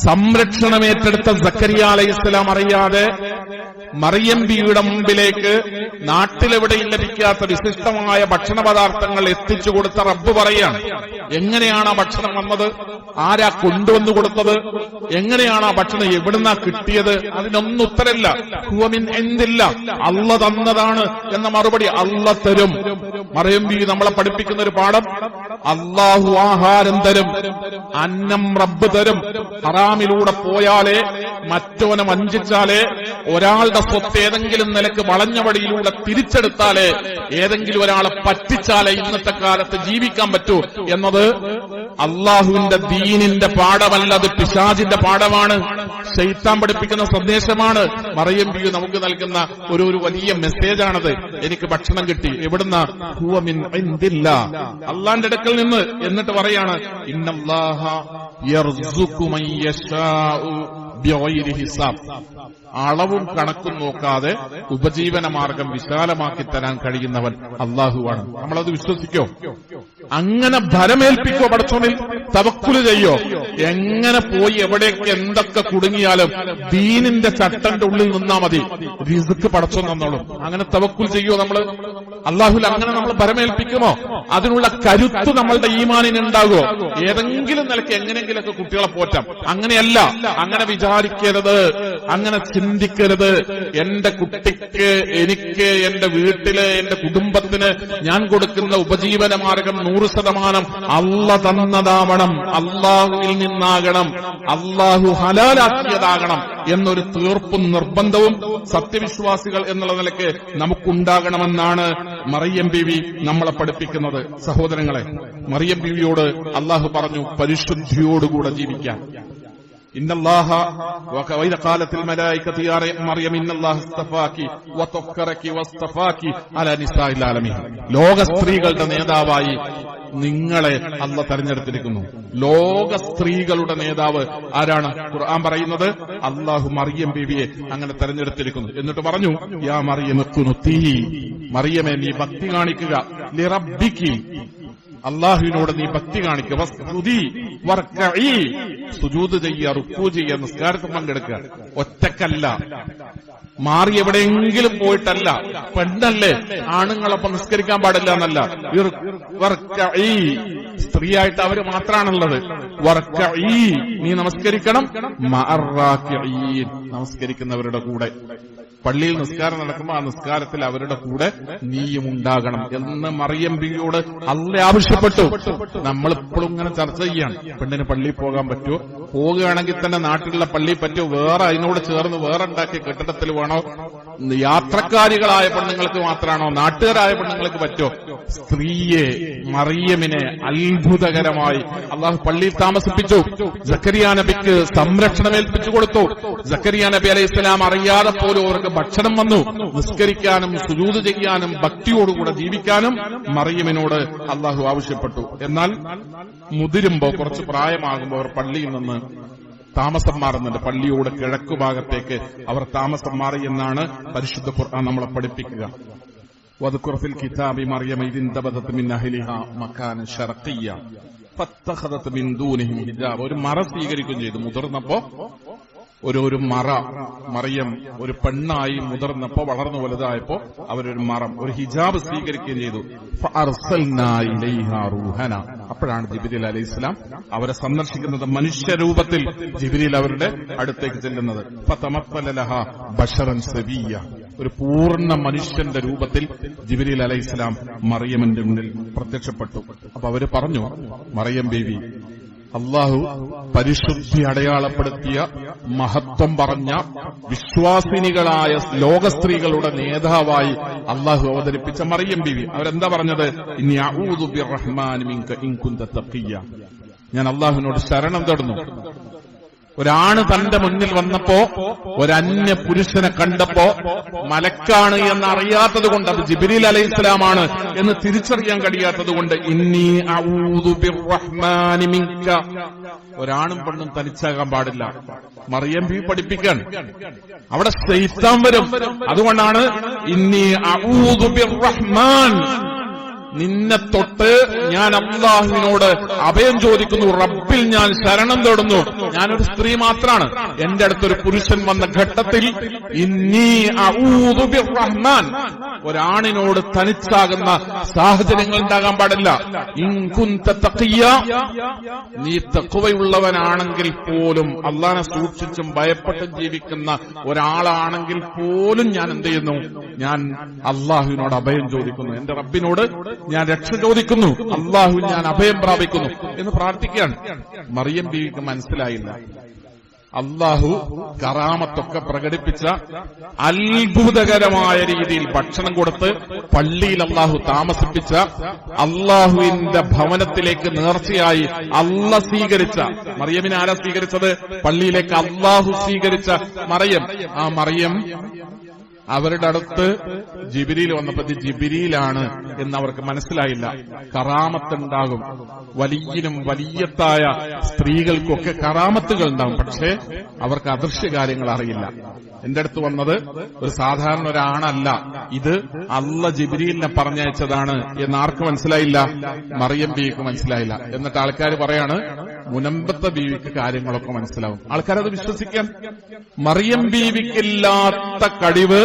സംരക്ഷണം ഏറ്റെടുത്ത സക്കരിയ അലൈഹിസ്സലാം അറിയാതെ മറിയം ബീവിയുടെ മുമ്പിലേക്ക് നാട്ടിലെവിടെയും ലഭിക്കാത്ത വിശിഷ്ടമായ ഭക്ഷണ പദാർത്ഥങ്ങൾ എത്തിച്ചു കൊടുത്ത റബ്ബ് പറയാണ്. എങ്ങനെയാണ് ആ ഭക്ഷണം വന്നത്? ആരാ കൊണ്ടുവന്നു കൊടുത്തത്? എങ്ങനെയാണ് ആ ഭക്ഷണം എവിടുന്നാ കിട്ടിയത്? അതിനൊന്നും ഉത്തരമില്ല. ഹുവമിൻ എന്തില്ല, അള്ള തന്നതാണ് എന്ന മറുപടി അള്ള തരും. മറിയം ബീവി നമ്മളെ പഠിപ്പിക്കുന്ന ഒരു പാഠം, അള്ളാഹു ആഹാരം തരും, അന്നം റബ്ബ് തരും. ഹറാമിലൂടെ പോയാലേ, മറ്റോനെ വഞ്ചിച്ചാലേ, ഒരാളുടെ സ്വത്ത് ഏതെങ്കിലും നിലക്ക് വളഞ്ഞ വഴിയിലൂടെ തിരിച്ചെടുത്താലേ, ഏതെങ്കിലും ഒരാളെ പറ്റിച്ചാലേ ഇന്നത്തെ കാലത്ത് ജീവിക്കാൻ പറ്റൂ എന്നത് അള്ളാഹുവിന്റെ ദീനിന്റെ പാഠമല്ല, അത് പിശാചിന്റെ പാഠമാണ്. ശൈത്താൻ പഠിപ്പിക്കുന്ന സന്ദേശമാണ്. മറിയം ബീവി നമുക്ക് നൽകുന്ന ഒരു വലിയ മെസ്സേജാണത്. എനിക്ക് ഭക്ഷണം കിട്ടി. എവിടുന്ന? ഹുവ മിൻ ഇൻദില്ലാ, അള്ളാന്റെ അടുക്കൽ നിന്ന്. എന്നിട്ട് പറയാണ്, ഇന്നല്ലാഹ യർസുഖു മൻ യശാഉ ബിഗൈരി ഹിസാബ്. അളവും കണക്കും നോക്കാതെ ഉപജീവന മാർഗം വിശാലമാക്കി തരാൻ കഴിയുന്നവൻ അള്ളാഹുവാണ്. നമ്മളത് വിശ്വസിക്കോ? അങ്ങനെ ഭരമേൽപ്പിക്കോ? പടച്ചോനിൽ തവക്കുല് ചെയ്യോ? എങ്ങനെ പോയി എവിടേക്ക് എന്തൊക്കെ കുടുങ്ങിയാലും ദീനിന്റെ ചട്ടന്റെ ഉള്ളിൽ നിന്നാ മതി, റിസ്ക് പടച്ചോൻ തന്നോളും. അങ്ങനെ തവക്കുൽ ചെയ്യോ നമ്മള്? അള്ളാഹുൽ അങ്ങനെ നമ്മൾ ഭരമേൽപ്പിക്കുമോ? അതിനുള്ള കരുത്ത് നമ്മളുടെ ഈമാനിന് ഉണ്ടാകുമോ? ഏതെങ്കിലും നിലയ്ക്ക് എങ്ങനെയെങ്കിലൊക്കെ കുട്ടികളെ പോറ്റാം. അങ്ങനെയല്ല, അങ്ങനെ വിചാരിക്കരുത്, അങ്ങനെ ചിന്തിക്കരുത്. എന്റെ കുട്ടിക്ക്, എനിക്ക്, എന്റെ വീട്ടില്, എന്റെ കുടുംബത്തിന് ഞാൻ കൊടുക്കുന്ന ഉപജീവന മാർഗം 100% അള്ള തന്നതാവണം, അള്ളാഹുവിൽ നിന്നാകണം, അള്ളാഹു ഹലാലാക്കിയതാകണം എന്നൊരു തീർപ്പും നിർബന്ധവും സത്യവിശ്വാസികൾ എന്നുള്ള നിലയ്ക്ക് നമുക്കുണ്ടാകണമെന്നാണ് മറിയം ബീവി നമ്മളെ പഠിപ്പിക്കുന്നത്. സഹോദരങ്ങളെ, മറിയം ബീവിയോട് അള്ളാഹു പറഞ്ഞു പരിശുദ്ധിയോടുകൂടെ ജീവിക്കാൻ. ഇന്നല്ലാഹ വഇദ ഖാലത്തിൽ മലായികതു യാ മറിയം ഇന്നല്ലാഹ ഇസ്തഫാകി വതഖറകി വസ്തഫാകി അലാ നിസാഇൽ ആലമീൻ. ലോക സ്ത്രീകളുടെ നേതാവായി നിങ്ങളെ അല്ലാഹു തെരഞ്ഞെടുത്തിരിക്കുന്നു. ലോക സ്ത്രീകളുടെ നേതാവ് ആരാണ്? ഖുർആൻ പറയുന്നത് അല്ലാഹു മറിയം ബീവിയെ അങ്ങനെ തെരഞ്ഞെടുത്തിരിക്കുന്നു. എന്നിട്ട് പറഞ്ഞു, യാ മറിയം ഖുനുതി, മറിയമേ നീ ഭക്തി കാണിക്കുക, ലിറബ്ബികി, അള്ളാഹുവിനോട് നീ ഭക്തി കാണിക്കുക, വസ്തുതി വർക്കഈ, സുജൂദ് ചെയ്യുക, റുക്കൂ ചെയ്യുക, നിസ്കാരത്തിൽ പങ്കെടുക്കുക. ഒറ്റക്കല്ല, മാറി എവിടെയെങ്കിലും പോയിട്ടല്ല. പെണ്ണല്ലേ, ആണുങ്ങളൊപ്പം നിസ്കരിക്കാൻ പാടില്ല എന്നല്ല. വർക്കഈ, സ്ത്രീയായിട്ട് അവര് മാത്രമാണുള്ളത്. വർക്കഈ, നീ നമസ്കരിക്കണം, മഅർ റാക്കിഈൻ, നമസ്കരിക്കുന്നവരുടെ കൂടെ. പള്ളിയിൽ നിസ്കാരം നടക്കുമ്പോൾ ആ നിസ്കാരത്തിൽ അവരുടെ കൂടെ നീയും ഉണ്ടാകണം എന്ന് മറിയം ബീവിയോട് അള്ളാഹ് ആവശ്യപ്പെട്ടു. നമ്മളിപ്പോഴും ഇങ്ങനെ ചർച്ച ചെയ്യാണ്, പെണ്ണിന് പള്ളിയിൽ പോകാൻ പറ്റുമോ? പോകുകയാണെങ്കിൽ തന്നെ നാട്ടിലുള്ള പള്ളിയിൽ പറ്റുമോ? വേറെ അതിനോട് ചേർന്ന് വേറെ ഉണ്ടാക്കിയ കെട്ടിടത്തിൽ വേണോ? യാത്രക്കാരികളായ പെണ്ണുങ്ങൾക്ക് മാത്രമാണോ? നാട്ടുകാരായ പെണ്ണുങ്ങൾക്ക് പറ്റുമോ? സ്ത്രീയെ, മറിയമിനെ അത്ഭുതകരമായി അള്ളാഹു പള്ളിയിൽ താമസിപ്പിച്ചു. സക്കരിയ നബിക്ക് സംരക്ഷണം ഏൽപ്പിച്ചു കൊടുത്തു. സക്കരിയ നബി അലൈഹിസ്സലാം അറിയാതെ പോലും അവർക്ക് ഭക്ഷണം വന്നു. നിസ്കരിക്കാനും സുജൂദ് ചെയ്യാനും ഭക്തിയോടുകൂടെ ജീവിക്കാനും മറിയമിനോട് അള്ളാഹു ആവശ്യപ്പെട്ടു. എന്നാൽ മുതിരുമ്പോ, കുറച്ച് പ്രായമാകുമ്പോൾ അവർ പള്ളിയിൽ നിന്ന് താമസം മാറുന്നുണ്ട്. പള്ളിയോട് കിഴക്കു ഭാഗത്തേക്ക് അവർ താമസം മാറി എന്നാണ് പരിശുദ്ധ ഖുർആൻ നമ്മളെ പഠിപ്പിക്കുക. വദ്കുർ ഫിൽ കിതാബി മറിയം ഇദ് ഇൻതബദത് മിൻ അഹ്ലിഹാ മകാന ശർഖിയ്യ ഫത്തഖദത് മിൻ ദൂനിഹിം ഹിജാബ്. ഒരു മറ സ്വീകരിക്കുകയും ചെയ്തു. മുതിർന്നപ്പോ ഒരു മറ, മറിയം ഒരു പെണ്ണായി മുതിർന്നപ്പോ, വളർന്നു വലുതായപ്പോ അവരൊരു മറം, ഒരു ഹിജാബ് സ്വീകരിക്കുകയും ചെയ്തു. ഫഅർസൽനാ ഇലൈഹാ റൂഹന. അപ്പോഴാണ് ജിബ്രീൽ അലൈഹിസ്സലാം അവരെ സന്ദർശിക്കുന്നത്. മനുഷ്യരൂപത്തിൽ ജിബ്രീൽ അവരുടെ അടുത്തേക്ക് ചെല്ലുന്നത്. ഫതമത്തല ലഹാ ബശറൻ സവിയ്യ, ഒരു പൂർണ്ണ മനുഷ്യന്റെ രൂപത്തിൽ ജിബ്രീൽ അലൈഹിസ്സലാം മറിയമിന്റെ മുന്നിൽ പ്രത്യക്ഷപ്പെട്ടു. അപ്പൊ അവര് പറഞ്ഞു, മറിയം ബീവി, അള്ളാഹു പരിശുദ്ധി അടയാളപ്പെടുത്തിയ, മഹത്വം പറഞ്ഞ, വിശ്വാസിനികളായ ലോകസ്ത്രീകളുടെ നേതാവായി അള്ളാഹു അവതരിപ്പിച്ച മറിയം ബീവി. അവരെന്താ പറഞ്ഞത്? ഇന്നി അഊദു ബിർറഹ്മാനി മിൻക ഇൻ കുന്ത തഖിയ്യ, ഞാൻ അള്ളാഹുവിനോട് ശരണം തേടുന്നു. ഒരാണ് തന്റെ മുന്നിൽ വന്നപ്പോ, ഒരന്യ പുരുഷനെ കണ്ടപ്പോ മലക്കാണ് എന്നറിയാത്തത് കൊണ്ട്, അത് ജിബ്രീൽ അലൈഹിസ്സലാമാണ് എന്ന് തിരിച്ചറിയാൻ കഴിയാത്തത് കൊണ്ട്, ഇന്നി അഊദു ബിർറഹ്മാനി മിൻക, ഒരാണും പെണ്ണും തനിച്ചാകാൻ പാടില്ല. മറിയം ബീവി പഠിപ്പിക്കാൻ അവിടെ ശൈത്താൻ വരും. അതുകൊണ്ടാണ് ഇന്നി അഊദു ബിർറഹ്മാൻ, നിന്നെ തൊട്ട് ഞാൻ അല്ലാഹുവിനോട് അഭയം ചോദിക്കുന്നു, റബ്ബിൽ ഞാൻ ശരണം തേടുന്നു. ഞാനൊരു സ്ത്രീ മാത്രമാണ്. എന്റെ അടുത്തൊരു പുരുഷൻ വന്ന ഘട്ടത്തിൽ ഇന്നി അഊദു ബിർറഹ്മാൻ, ഒരാണിനോട് തനിച്ചാകുന്ന സാഹചര്യങ്ങൾ ഉണ്ടാകാൻ പാടില്ല. ഇൻ കുന്ത തഖിയ്യ, നീ തഖ്വയുള്ളവനാണെങ്കിൽ പോലും, അല്ലാഹനെ സൂക്ഷിച്ചും ഭയപ്പെട്ടും ജീവിക്കുന്ന ഒരാളാണെങ്കിൽ പോലും ഞാൻ എന്ത് ചെയ്യുന്നു? ഞാൻ അല്ലാഹുവിനോട് അഭയം ചോദിക്കുന്നു, എന്റെ റബ്ബിനോട് ഞാൻ രക്ഷ ചോദിക്കുന്നു, അള്ളാഹു, ഞാൻ അഭയം പ്രാപിക്കുന്നു എന്ന് പ്രാർത്ഥിക്കുകയാണ്. മറിയം ബീവിക്ക് മനസ്സിലായില്ല. അള്ളാഹു കറാമത്തൊക്കെ പ്രകടിപ്പിച്ച അത്ഭുതകരമായ രീതിയിൽ ഭക്ഷണം കൊടുത്ത് പള്ളിയിൽ അള്ളാഹു താമസിപ്പിച്ച അള്ളാഹുവിന്റെ ഭവനത്തിലേക്ക് നേർച്ചയായി സ്വീകരിച്ച മറിയമിനെ ആരാ സ്വീകരിച്ചത്? പള്ളിയിലേക്ക് അള്ളാഹു സ്വീകരിച്ച മറിയം. ആ മറിയം അവരുടെ അടുത്ത് ജിബ്രീൽ വന്നപ്പോ ജിബ്രീലാണ് എന്നവർക്ക് മനസ്സിലായില്ല. കറാമത്തുണ്ടാകും, വലിയനും വലിയത്തായ സ്ത്രീകൾക്കൊക്കെ കറാമത്തുകൾ ഉണ്ടാകും, പക്ഷേ അവർക്ക് അദൃശ്യ കാര്യങ്ങൾ അറിയില്ല. എന്റെ അടുത്ത് വന്നത് ഒരു സാധാരണ ഒരാണല്ല, ഇത് ജിബ്രീലിനെ പറഞ്ഞയച്ചതാണ് എന്ന് ആർക്ക് മനസ്സിലായില്ല? മറിയം ബീവിക്ക് മനസ്സിലായില്ല. എന്നിട്ട് ആൾക്കാർ പറയാണ് മുനമ്പത്തെ ബീവിക്ക് കാര്യങ്ങളൊക്കെ മനസ്സിലാവും. ആൾക്കാരത് വിശ്വസിക്കാൻ. മറിയം ബീവിക്കില്ലാത്ത കഴിവ്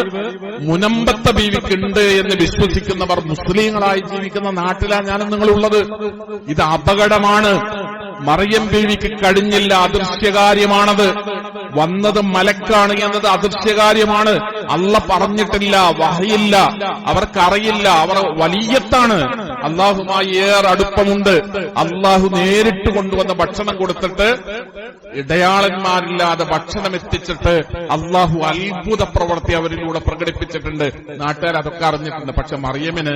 മുനമ്പത്തെ ബീവിക്കുണ്ട് എന്ന് വിശ്വസിക്കുന്നവർ മുസ്ലിങ്ങളായി ജീവിക്കുന്ന നാട്ടിലാണ് ഞാനും നിങ്ങളുള്ളത്. ഇത് അപകടമാണ്. മറിയം ബീവിക്ക് കഴിഞ്ഞില്ല, അദൃശ്യകാര്യമാണത്. വന്നത് മലക്കാണ് എന്നത് അദൃശ്യകാര്യമാണ്. അള്ള പറഞ്ഞിട്ടില്ല, വഹയില്ല, അവർക്കറിയില്ല. അവർ വലിയത്താണ്, അള്ളാഹുമായി ഏറെ അടുപ്പമുണ്ട്. അള്ളാഹു നേരിട്ട് കൊണ്ടുവന്ന ഭക്ഷണം കൊടുത്തിട്ട് ഇടയാളന്മാരില്ലാതെ ഭക്ഷണം എത്തിച്ചിട്ട് അള്ളാഹു അത്ഭുത പ്രവൃത്തി അവരിലൂടെ പ്രകടിപ്പിച്ചിട്ടുണ്ട്. നാട്ടുകാർ അതൊക്കെ അറിഞ്ഞിട്ടുണ്ട്. പക്ഷെ മറിയമിന്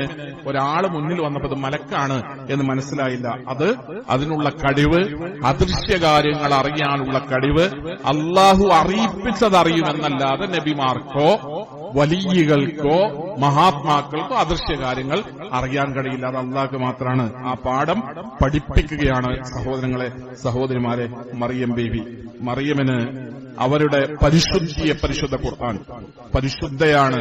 ഒരാള് മുന്നിൽ വന്നപ്പോൾ ഇത് മലക്കാണ് എന്ന് മനസ്സിലായില്ല. അതിനുള്ള കഴിവ്, അദൃശ്യകാര്യങ്ങൾ അറിയാനുള്ള കഴിവ് അള്ളാഹു അറിയിപ്പിച്ചതറിയുമെന്നല്ലാതെ നബിമാർക്കോ വലിയകൾക്കോ മഹാത്മാക്കൾക്കോ അദൃശ്യകാര്യങ്ങൾ അറിയാൻ കഴിയില്ല. അത് അള്ളാഹ്ക്ക് മാത്രമാണ്. ആ പാഠം പഠിപ്പിക്കുകയാണ് സഹോദരങ്ങളെ, സഹോദരിമാരെ മറിയം ബീവി. മറിയമിന് അവരുടെ പരിശുദ്ധിയെ പരിശുദ്ധ ഖുർആൻ പരിശുദ്ധയാണ്.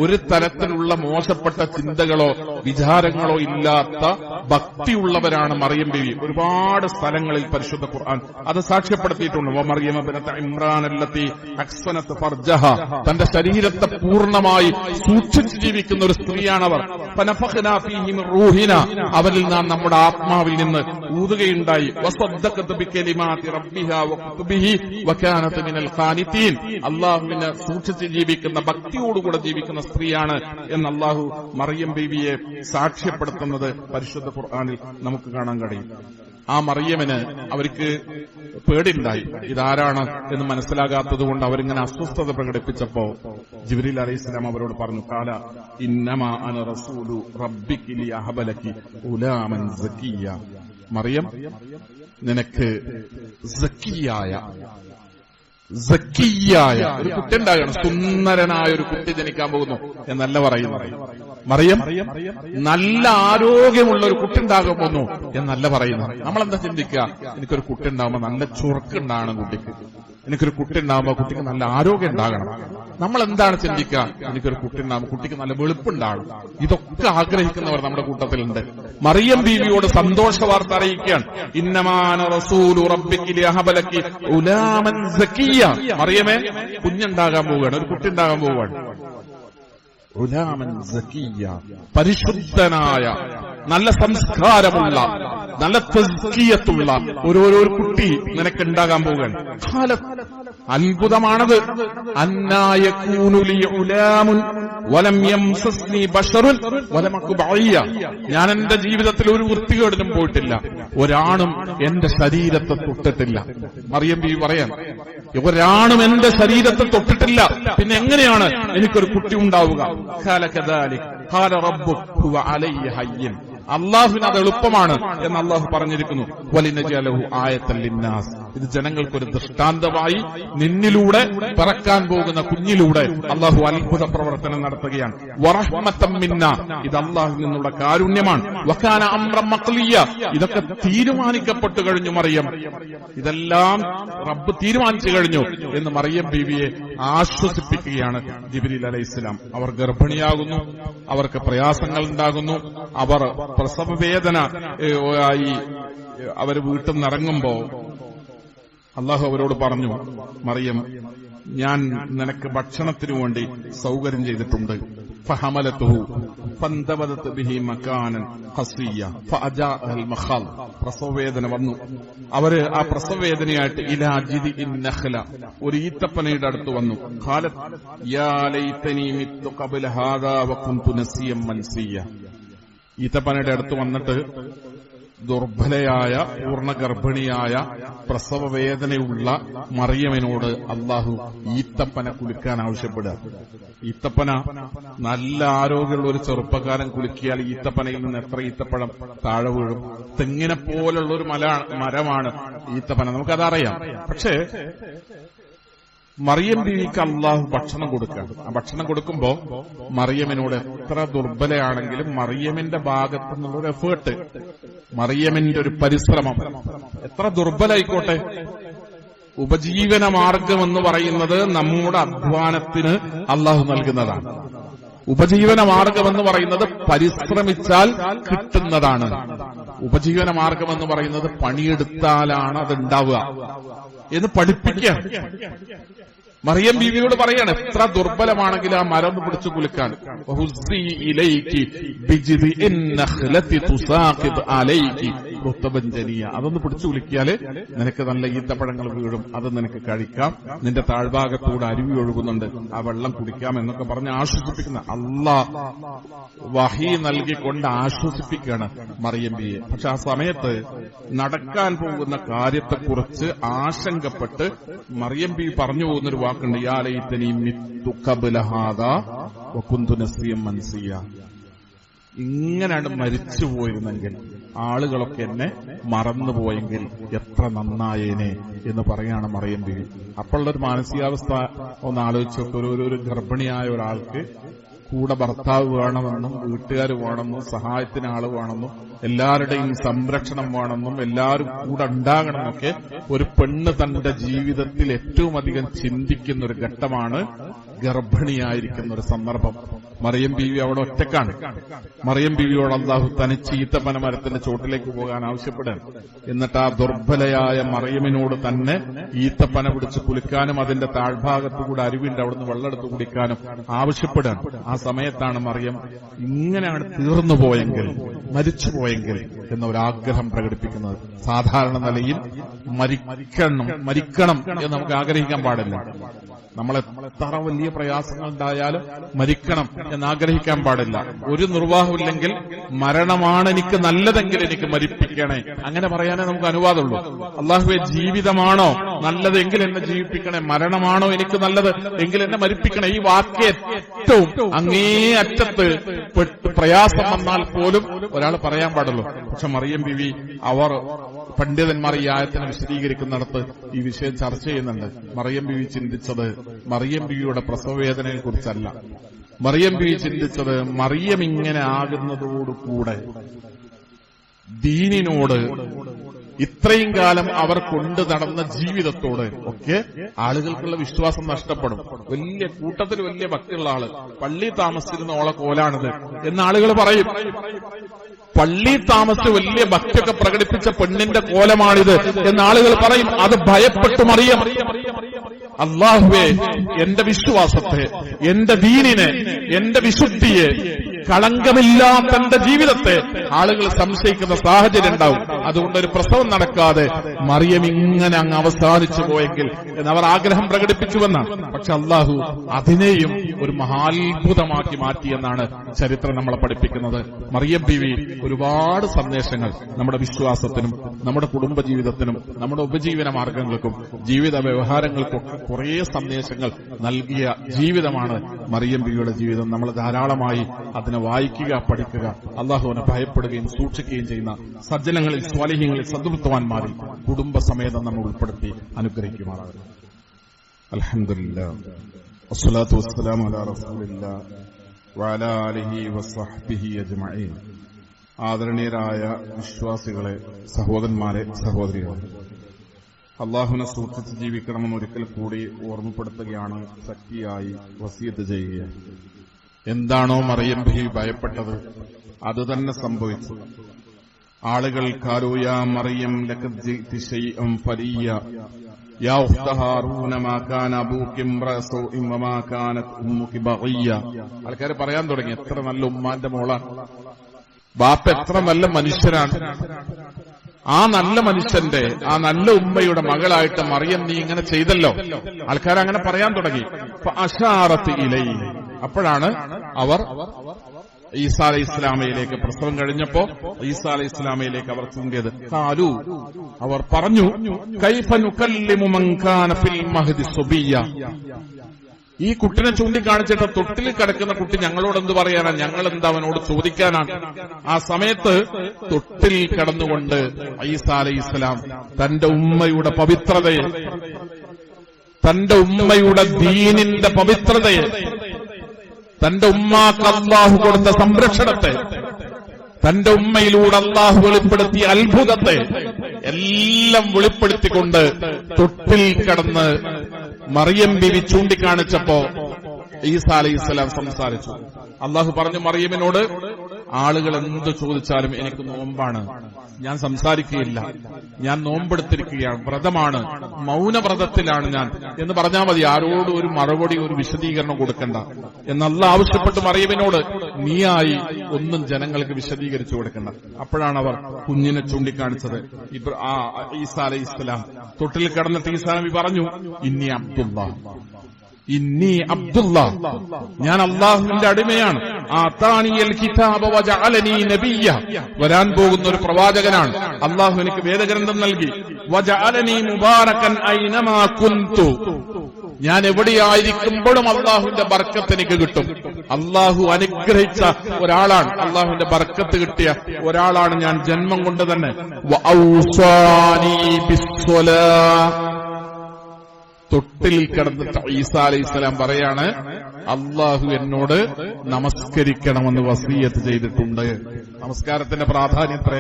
ഒരു തരത്തിലുള്ള മോശപ്പെട്ട ചിന്തകളോ വിചാരങ്ങളോ ഇല്ലാത്ത ഭക്തിയുള്ളവരാണ് മറിയം ബീവി. ഒരുപാട് സ്ഥലങ്ങളിൽ പരിശുദ്ധ ഖുർആൻ അത് സാക്ഷ്യപ്പെടുത്തിയിട്ടുണ്ട്. വമറിയമ ബിനത ഇമ്രാൻ അല്ലത്തി അഹ്സനത് ഫർജഹ, തന്റെ ശരീരത്തെ പൂർണ്ണമായി സൂക്ഷിച്ചു ജീവിക്കുന്ന ഒരു സ്ത്രീയാണവർ. ഫനഫഖ്നാ ഫീഹി മിൻ റൂഹിന, അവരിൽ നാം നമ്മുടെ ആത്മാവിൽ നിന്ന് ഊതുകയുണ്ടായി. വസദ്ദഖത് ബികലിമാതി റബ്ബിഹാ വകുതുബിഹി വകാനത് മിനൽ ഖാനിതീൻ, അല്ലാഹുവിനെ സൂക്ഷിച്ച് ജീവിക്കുന്ന, ഭക്തിയോടുകൂടെ ജീവിക്കുന്ന സ്ത്രീയാണ് എന്ന് അല്ലാഹു മറിയം ബീവിയെ സാക്ഷ്യപ്പെടുത്തുന്നത് പരിശുദ്ധ ഖുർആനിൽ നമുക്ക് കാണാൻ കഴിയും. ആ മറിയമിന് അവർക്ക് പേടിയുണ്ടായി. ഇതാരാണ് എന്ന് മനസ്സിലാകാത്തതുകൊണ്ട് അവരിങ്ങനെ അസ്വസ്ഥത പ്രകടിപ്പിച്ചപ്പോ ജിബ്രീൽ അലൈഹിസ്സലാം അവരോട് പറഞ്ഞു, ഖാല ഇന്നമാ അന റസൂലു റബ്ബികി ലിയഹബലകി ഗുലാമൻ സക്കിയ. മറിയം, നിനക്ക് സക്കിയായ ഒരു കുട്ടി ഉണ്ടാകണം, സുന്ദരനായ ഒരു കുട്ടി ജനിക്കാൻ പോകുന്നു എന്നല്ല പറയുന്നത്. മറിയം, നല്ല ആരോഗ്യമുള്ള ഒരു കുട്ടി ഉണ്ടാകാൻ പോകുന്നു എന്നല്ല പറയുന്നത്. നമ്മളെന്താ ചിന്തിക്കുക? എനിക്കൊരു കുട്ടി ഉണ്ടാകുമ്പോ നല്ല ചുറുക്കുണ്ടാകണം കുട്ടിക്ക്, എനിക്കൊരു കുട്ടി ഉണ്ടാകുമ്പോ കുട്ടിക്ക് നല്ല ആരോഗ്യം ഉണ്ടാകണം. നമ്മൾ എന്താണ് ചിന്തിക്കുക? എനിക്കൊരു കുട്ടി ഉണ്ടാകുമ്പോൾ കുട്ടിക്ക് നല്ല വെളുപ്പുണ്ടാകണം. ഇതൊക്കെ ആഗ്രഹിക്കുന്നവർ നമ്മുടെ കൂട്ടത്തിലുണ്ട്. മറിയം ബീവിയോട് സന്തോഷ വാർത്ത അറിയിക്കുകയാണ്, ഇന്നമാന റസൂലു റബ്ബികി ലിയഹബലകി ഗുലാമൻ സക്കിയ. മറിയമേ, കുഞ്ഞുണ്ടാകാൻ പോവുകയാണ്, ഒരു കുട്ടി ഉണ്ടാകാൻ പോവുകയാണ്. ഗുലാമൻ സക്കിയ, പരിശുദ്ധനായ, നല്ല സംസ്കാരമുള്ള, നല്ല തസ്കിയത്തുള്ള ഒരു കുട്ടി നിനക്കുണ്ടാകാൻ പോവുകയാണ്. അത്ഭുതമാണത്. അന്നായകൂനു ലി ഉലാമുൻ വലം യംസസ്നി ബശറുൻ വലം അകു ബഅയ്യ. ഞാൻ എന്റെ ജീവിതത്തിൽ ഒരു വൃത്തികേടിനും പോയിട്ടില്ല, ഒരാണും എന്റെ ശരീരത്തെ തൊട്ടിട്ടില്ല. മറിയം ബീവി പറയാൻ, ഒരാണും എന്റെ ശരീരത്തെ തൊട്ടിട്ടില്ല, പിന്നെ എങ്ങനെയാണ് എനിക്കൊരു കുട്ടി ഉണ്ടാവുക? ഖാല കദാലിക ഖാല റബ്ബുക ഹുവ അലയ്യ ഹയ്യൻ. അള്ളാഹുവിന് അത് എളുപ്പമാണ് എന്ന് അള്ളാഹു പറഞ്ഞിരിക്കുന്നു. വലിനജഅലഹു ആയത്തൻ ലിന്നാസ്, ഇത് ജനങ്ങൾക്കൊരു ദൃഷ്ടാന്തമായി നിന്നിലൂടെ പിറക്കാൻ പോകുന്ന കുഞ്ഞിലൂടെ അള്ളാഹു അത്ഭുത പ്രവർത്തനം നടത്തുകയാണ്. വറഹ്മത്തൻ മിന്ന, ഇത് അള്ളാഹുവിൽ നിന്നുള്ള കാരുണ്യമാണ്. വകാന അംറൻ മഖ്ലിയ, ഇതൊക്കെ തീരുമാനിക്കപ്പെട്ടു കഴിഞ്ഞു മറിയം, ഇതെല്ലാം റബ്ബ് തീരുമാനിച്ചു കഴിഞ്ഞു എന്ന് മറിയം ബീവിയെ ആശ്വസിപ്പിക്കുകയാണ് ജിബ്രീൽ അലൈഹിസ്സലാം. അവർ ഗർഭിണിയാകുന്നു, അവർക്ക് പ്രയാസങ്ങൾ ഉണ്ടാകുന്നു, അവർ പ്രസവവേദന ആയി അവർ വീട്ടിൽ നിന്നിറങ്ങുമ്പോ അള്ളാഹു അവരോട് പറഞ്ഞു, മറിയം, ഞാൻ നിനക്ക് ഭക്ഷണത്തിനു വേണ്ടി സൗകര്യം ചെയ്തിട്ടുണ്ട്. ഫഹമലതുഹു ഫന്തബദത് ബിഹി മകാനൻ ഖസിയ ഫഅജാഅൽ മഖാൽ, പ്രസവവേദന വന്നു. അവര് ആ പ്രസവവേദനയായിട്ട് ഇലാ ജിദിഇൻ നഖ്ല, ഒരു ഈത്തപ്പനയുടെ അടുത്ത് വന്നു. ഖാലത് യാ ലൈതനി മിത്തു ഖബ്ല ഹാദാ വകുന്തു നസിയം മൻസിയ. ഈത്തപ്പനയുടെ അടുത്ത് വന്നിട്ട് ദുർബലയായ പൂർണ്ണഗർഭിണിയായ പ്രസവവേദനയുള്ള മറിയമിനോട് അള്ളാഹു ഈത്തപ്പന കുളിക്കാൻ ആവശ്യപ്പെടുക. ഈത്തപ്പന നല്ല ആരോഗ്യമുള്ള ഒരു ചെറുപ്പക്കാരൻ കുളിക്കിയാൽ ഈത്തപ്പനയിൽ നിന്ന് എത്ര ഈത്തപ്പഴം താഴെ വീഴും? തെങ്ങിനെ പോലുള്ള ഒരു മരമാണ് ഈത്തപ്പന, നമുക്കതറിയാം. പക്ഷേ മറിയം ബീവിക്ക് അള്ളാഹു ഭക്ഷണം കൊടുക്കുകയാണ്. ആ ഭക്ഷണം കൊടുക്കുമ്പോ മറിയമിനോട് എത്ര ദുർബലയാണെങ്കിലും മറിയമിന്റെ ഭാഗത്തു നിന്നുള്ളൊരു എഫേർട്ട്, മറിയമിന്റെ ഒരു പരിശ്രമം, എത്ര ദുർബലായിക്കോട്ടെ, ഉപജീവന മാർഗമെന്ന് പറയുന്നത് നമ്മുടെ അധ്വാനത്തിന് അള്ളാഹു നൽകുന്നതാണ്. ഉപജീവന മാർഗമെന്ന് പറയുന്നത് പരിശ്രമിച്ചാൽ കിട്ടുന്നതാണ്. ഉപജീവന മാർഗമെന്ന് പറയുന്നത് പണിയെടുത്താലാണ് അതുണ്ടാവുക എന്ന് പഠിപ്പിക്കുക. മറിയം ബീവിയോട് പറയാണ്, എത്ര ദുർബലമാണെങ്കിൽ ആ മരം പിടിച്ചു കുലുക്കാൻ. അതൊന്ന് പിടിച്ചു കുലിക്കിയാല് നിനക്ക് നല്ല ഈത്തപ്പഴങ്ങൾ വീഴും, അത് നിനക്ക് കഴിക്കാം, നിന്റെ താഴ്ഭാഗത്തൂടെ അരുവി ഒഴുകുന്നുണ്ട്, ആ വെള്ളം കുടിക്കാം എന്നൊക്കെ പറഞ്ഞ് ആശ്വസിപ്പിക്കുന്ന അല്ലാഹ് വഹി നൽകിക്കൊണ്ട് ആശ്വസിപ്പിക്കുകയാണ് മറിയം ബീവിയെ. പക്ഷെ ആ സമയത്ത് നടക്കാൻ പോകുന്ന കാര്യത്തെക്കുറിച്ച് ആശങ്കപ്പെട്ട് മറിയം ബീവി പറഞ്ഞു പോകുന്നൊരു വാക്കുണ്ട്, യാ ലൈതനി മിത്തു ഖബ്ല ഹാദാ വകുന്തു നസിയം മൻസിയ. ഇങ്ങനെയാണ് മരിച്ചുപോയിരുന്നെങ്കിൽ, ആളുകളൊക്കെ എന്നെ മറന്നുപോയെങ്കിൽ എത്ര നന്നായേനെ എന്ന് പറയാണ് മറിയം ബീവി. അപ്പോഴുള്ളൊരു മാനസികാവസ്ഥ ഒന്ന് ആലോചിച്ചോട്ട്, ഒരു ഗർഭിണിയായ ഒരാൾക്ക് കൂടെ ഭർത്താവ് വേണമെന്നും വീട്ടുകാർ വേണമെന്നും സഹായത്തിന് ആള് വേണമെന്നും എല്ലാവരുടെയും സംരക്ഷണം വേണമെന്നും എല്ലാവരും കൂടെ ഉണ്ടാകണമെന്നൊക്കെ ഒരു പെണ്ണ് തന്റെ ജീവിതത്തിൽ ഏറ്റവും അധികം ചിന്തിക്കുന്ന ഒരു ഘട്ടമാണ് ഗർഭിണിയായിരിക്കുന്ന ഒരു സന്ദർഭം. മറിയം ബീവി അവിടെ ഒറ്റക്കാണ്. മറിയം ബീവിയോട് അല്ലാഹു തനിച്ച് ഈത്തപ്പന മരത്തിന്റെ ചോട്ടിലേക്ക് പോകാൻ ആവശ്യപ്പെടാൻ, എന്നിട്ട് ആ ദുർബലയായ മറിയമിനോട് തന്നെ ഈത്തപ്പന പിടിച്ച് കുളിക്കാനും അതിന്റെ താഴ്ഭാഗത്തുകൂടെ അരുവിന്റെ അവിടുന്ന് വെള്ളമെടുത്ത് കുടിക്കാനും ആവശ്യപ്പെടാൻ. ആ സമയത്താണ് മറിയം ഇങ്ങനെയാണ് തീർന്നു പോയെങ്കിൽ, മരിച്ചുപോയെങ്കിൽ എന്ന ഒരാഗ്രഹം പ്രകടിപ്പിക്കുന്നത്. സാധാരണ നിലയിൽ മരിക്കണം എന്ന് നമുക്ക് ആഗ്രഹിക്കാൻ പാടില്ല. നമ്മളെത്ര വലിയ പ്രയാസങ്ങൾ ഉണ്ടായാലും മരിക്കണം എന്നാഗ്രഹിക്കാൻ പാടില്ല. ഒരു നിർവാഹമില്ലെങ്കിൽ മരണമാണ് എനിക്ക് നല്ലതെങ്കിൽ എനിക്ക് മരിപ്പിക്കണേ, അങ്ങനെ പറയാനേ നമുക്ക് അനുവാദമുള്ളൂ. അല്ലാഹുവേ, ജീവിതമാണോ നല്ലതെങ്കിൽ എന്നെ ജീവിപ്പിക്കണേ, മരണമാണോ എനിക്ക് നല്ലത് എങ്കിൽ എന്നെ മരിപ്പിക്കണേ. ഈ വാക്ക് ഏറ്റവും അങ്ങേ അറ്റത്ത് പ്രയാസം വന്നാൽ പോലും ഒരാൾ പറയാൻ പാടുള്ളൂ. പക്ഷെ മറിയം ബീവി, അവർ പണ്ഡിതന്മാർ ഈ ആയത്തിനെ വിശദീകരിക്കുന്നിടത്ത് ഈ വിഷയം ചർച്ച ചെയ്യുന്നുണ്ട്. മറിയം ബീവി ചിന്തിച്ചത് മറിയം ബീവിയുടെ പ്രസവവേദനയെ കുറിച്ചല്ല. മറിയം ബീവി ചിന്തിച്ചത് മറിയം ഇങ്ങനെ ആകുന്നതോടുകൂടെ ദീനിനോട്, ഇത്രയും കാലം അവർ കൊണ്ടു നടന്ന ജീവിതത്തോട് ഒക്കെ ആളുകൾക്കുള്ള വിശ്വാസം നഷ്ടപ്പെടും. വലിയ കൂട്ടത്തിൽ വലിയ ഭക്തിയുള്ള ആള്, പള്ളി താമസിച്ചിരുന്ന ഓളെ കോലാണിത് എന്ന് ആളുകൾ പറയും. പള്ളി താമസിച്ച് വലിയ ഭക്തിയൊക്കെ പ്രകടിപ്പിച്ച പെണ്ണിന്റെ കോലമാണിത് എന്ന് ആളുകൾ പറയും. അത് ഭയപ്പെട്ടു മറിയം, അല്ലാഹുവേ, എന്റെ വിശ്വാസത്തെ, എന്റെ ദീനിനെ, എന്റെ വിശുദ്ധിയെ, കളങ്കമില്ലാത്ത എന്റെ ജീവിതത്തെ ആളുകൾ സംശയിക്കുന്ന സാഹചര്യം ഉണ്ടാവും. അതുകൊണ്ടൊരു പ്രസവം നടക്കാതെ മറിയം ഇങ്ങനെ അങ്ങ് അവസാനിച്ചു പോയെങ്കിൽ എന്നവർ ആഗ്രഹം പ്രകടിപ്പിച്ചുവെന്നാണ്. പക്ഷെ അല്ലാഹു അതിനെയും ഒരു മഹാത്ഭുതമാക്കി മാറ്റിയെന്നാണ് ചരിത്രം നമ്മളെ പഠിപ്പിക്കുന്നത്. മറിയം ബീവി ഒരുപാട് സന്ദേശങ്ങൾ നമ്മുടെ വിശ്വാസത്തിനും നമ്മുടെ കുടുംബജീവിതത്തിനും നമ്മുടെ ഉപജീവന മാർഗങ്ങൾക്കും ജീവിത വ്യവഹാരങ്ങൾക്കൊക്കെ കുറേ സന്ദേശങ്ങൾ നൽകിയ ജീവിതമാണ് മറിയം ബീവിയുടെ ജീവിതം. നമ്മൾ ധാരാളമായി അതിനെ വായിക്കുക, പഠിക്കുക, അല്ലാഹുവിനെ ഭയപ്പെടുകയും സൂക്ഷിക്കുകയും ചെയ്യുന്ന സജ്ജനങ്ങളിൽ, സ്വാലിഹ്യങ്ങളിൽ, സദ്വൃത്തവാന്മാരിൽ കുടുംബസമേതം നമ്മൾ ഉൾപ്പെടുത്തി അനുഗ്രഹിക്കുമാറാകുന്നു. അൽഹംദുലില്ലാഹ് വസ്സലാത്തു വസ്സലാമു അലാ റസൂലില്ലാഹ് വഅലാ ആലിഹി വസ്വഹ്ബിഹി അജ്മഈൻ. ആദരണീയരായ വിശ്വാസികളെ, സഹോദരന്മാരെ, സഹോദരികളെ, അള്ളാഹുവിനെ സൂക്ഷിച്ച് ജീവിക്കണമെന്ന് ഒരിക്കൽ കൂടി ഓർമ്മപ്പെടുത്തുകയാണ്, ശക്തിയായി വസിയത്ത് ചെയ്യുക. എന്താണോ മറിയം ബീവി ഭയപ്പെട്ടത് അത് തന്നെ സംഭവിച്ചു. ആളുകൾ ഖാലൂ യാ മറിയം ലഖദ് ജിഇതി ശൈഅൻ ഫരിയ യാ ഉഖ്ത ഹാറൂന മാ കാന അബൂകി ഇംറഅ സൗഇൻ വമാ കാനത് ഉമ്മുകി ബഗിയ. ആൾക്കാർ പറയാൻ തുടങ്ങി, എത്ര നല്ല ഉമ്മാന്റെ മോളാണ്, ബാപ്പ എത്ര നല്ല മനുഷ്യരാണ്, ആ നല്ല മനുഷ്യന്റെ, ആ നല്ല ഉമ്മയുടെ മകളായിട്ട് മറിയം നീ ഇങ്ങനെ ചെയ്തല്ലോ. ആൾക്കാർ അങ്ങനെ പറയാൻ തുടങ്ങി. അപ്പോഴാണ് അവർ ഈസാ അലൈഹി ഇസ്ലാമയിലേക്ക് പ്രസവം കഴിഞ്ഞപ്പോ ഈസാ അലൈഹി ഇസ്ലാമയിലേക്ക് അവർ ചൂണ്ടിയത് ഖാലു, അവർ പറഞ്ഞു, കൈഫ നുകല്ലിമു മൻ കാന ഫിൽ മഹ്ദി സുബിയ്യ. ഈ കുട്ടിനെ ചൂണ്ടിക്കാണിച്ചിട്ട് തൊട്ടിൽ കിടക്കുന്ന കുട്ടി ഞങ്ങളോട് എന്ത് പറയാനാണ്, ഞങ്ങൾ എന്താ അവനോട് ചോദിക്കാനാണ്. ആ സമയത്ത് തൊട്ടിൽ കിടന്നുകൊണ്ട് ഈസാ അലൈഹി ഇസ്ലാം തന്റെ ഉമ്മയുടെ പവിത്രതയെ, തന്റെ ഉമ്മയുടെ ദീനിന്റെ പവിത്രതയെ, തന്റെ ഉമ്മാക്ക് അല്ലാഹു കൊടുത്ത സംരക്ഷണത്തെ, തന്റെ ഉമ്മയിലൂടെ അല്ലാഹു വെളിപ്പെടുത്തിയ അത്ഭുതത്തെ എല്ലാം വെളിപ്പെടുത്തിക്കൊണ്ട് തൊട്ടിൽ കിടന്ന് മറിയം ബിവി ചൂണ്ടിക്കാണിച്ചപ്പോ ഈസാ അലൈഹിസ്സലാം സംസാരിച്ചു. അല്ലാഹു പറഞ്ഞു മറിയമിനോട്, ആളുകൾ എന്ത് ചോദിച്ചാലും എനിക്ക് നോമ്പാണ്, ഞാൻ സംസാരിക്കുകയില്ല, ഞാൻ നോമ്പെടുത്തിരിക്കുകയാണ്, വ്രതമാണ്, മൗനവ്രതത്തിലാണ് ഞാൻ എന്ന് പറഞ്ഞാൽ മതി. ആരോടും ഒരു മറുപടി, ഒരു വിശദീകരണം കൊടുക്കണ്ട എന്നല്ല ആവശ്യപ്പെട്ട് മറിയമിനോട് നീയായി ഒന്നും ജനങ്ങൾക്ക് വിശദീകരിച്ചു കൊടുക്കണ്ട. അപ്പോഴാണ് അവർ കുഞ്ഞിനെ ചൂണ്ടിക്കാണിച്ചത്. ഈസാ അലൈഹിസ്സലാം തൊട്ടിൽ കിടന്നിട്ട് ഈസാ നബി പറഞ്ഞു, ഇന്നി അബ്ദുള്ള, ഞാൻ അള്ളാഹുവിന്റെ അടിമയാണ്. ആതാനിയൽ കിതാബ വജഅലനി നബിയ്യ, വരാൻ പോകുന്ന ഒരു പ്രവാചകനാണ്. അള്ളാഹു എനിക്ക് വേദഗ്രന്ഥം നൽകി. വജഅലനി മുബാറകൻ ഐനമാ കുന്തു, ഞാൻ എവിടെയായിരിക്കുമ്പോഴും അള്ളാഹുവിന്റെ ബർക്കത്ത് എനിക്ക് കിട്ടും. അള്ളാഹു അനുഗ്രഹിച്ച ഒരാളാണ്, അള്ളാഹുവിന്റെ ബർക്കത്ത് കിട്ടിയ ഒരാളാണ് ഞാൻ ജന്മം കൊണ്ട് തന്നെ. വഔസാനി ബിസ്സലാ, തൊട്ടിൽ കിടന്നിട്ട് ഈസാ അലൈഹിസ്സലാം പറയാണ്, അള്ളാഹു എന്നോട് നമസ്കരിക്കണമെന്ന് വസിയത്ത് ചെയ്തിട്ടുണ്ട്. നമസ്കാരത്തിന്റെ പ്രാധാന്യത്ര.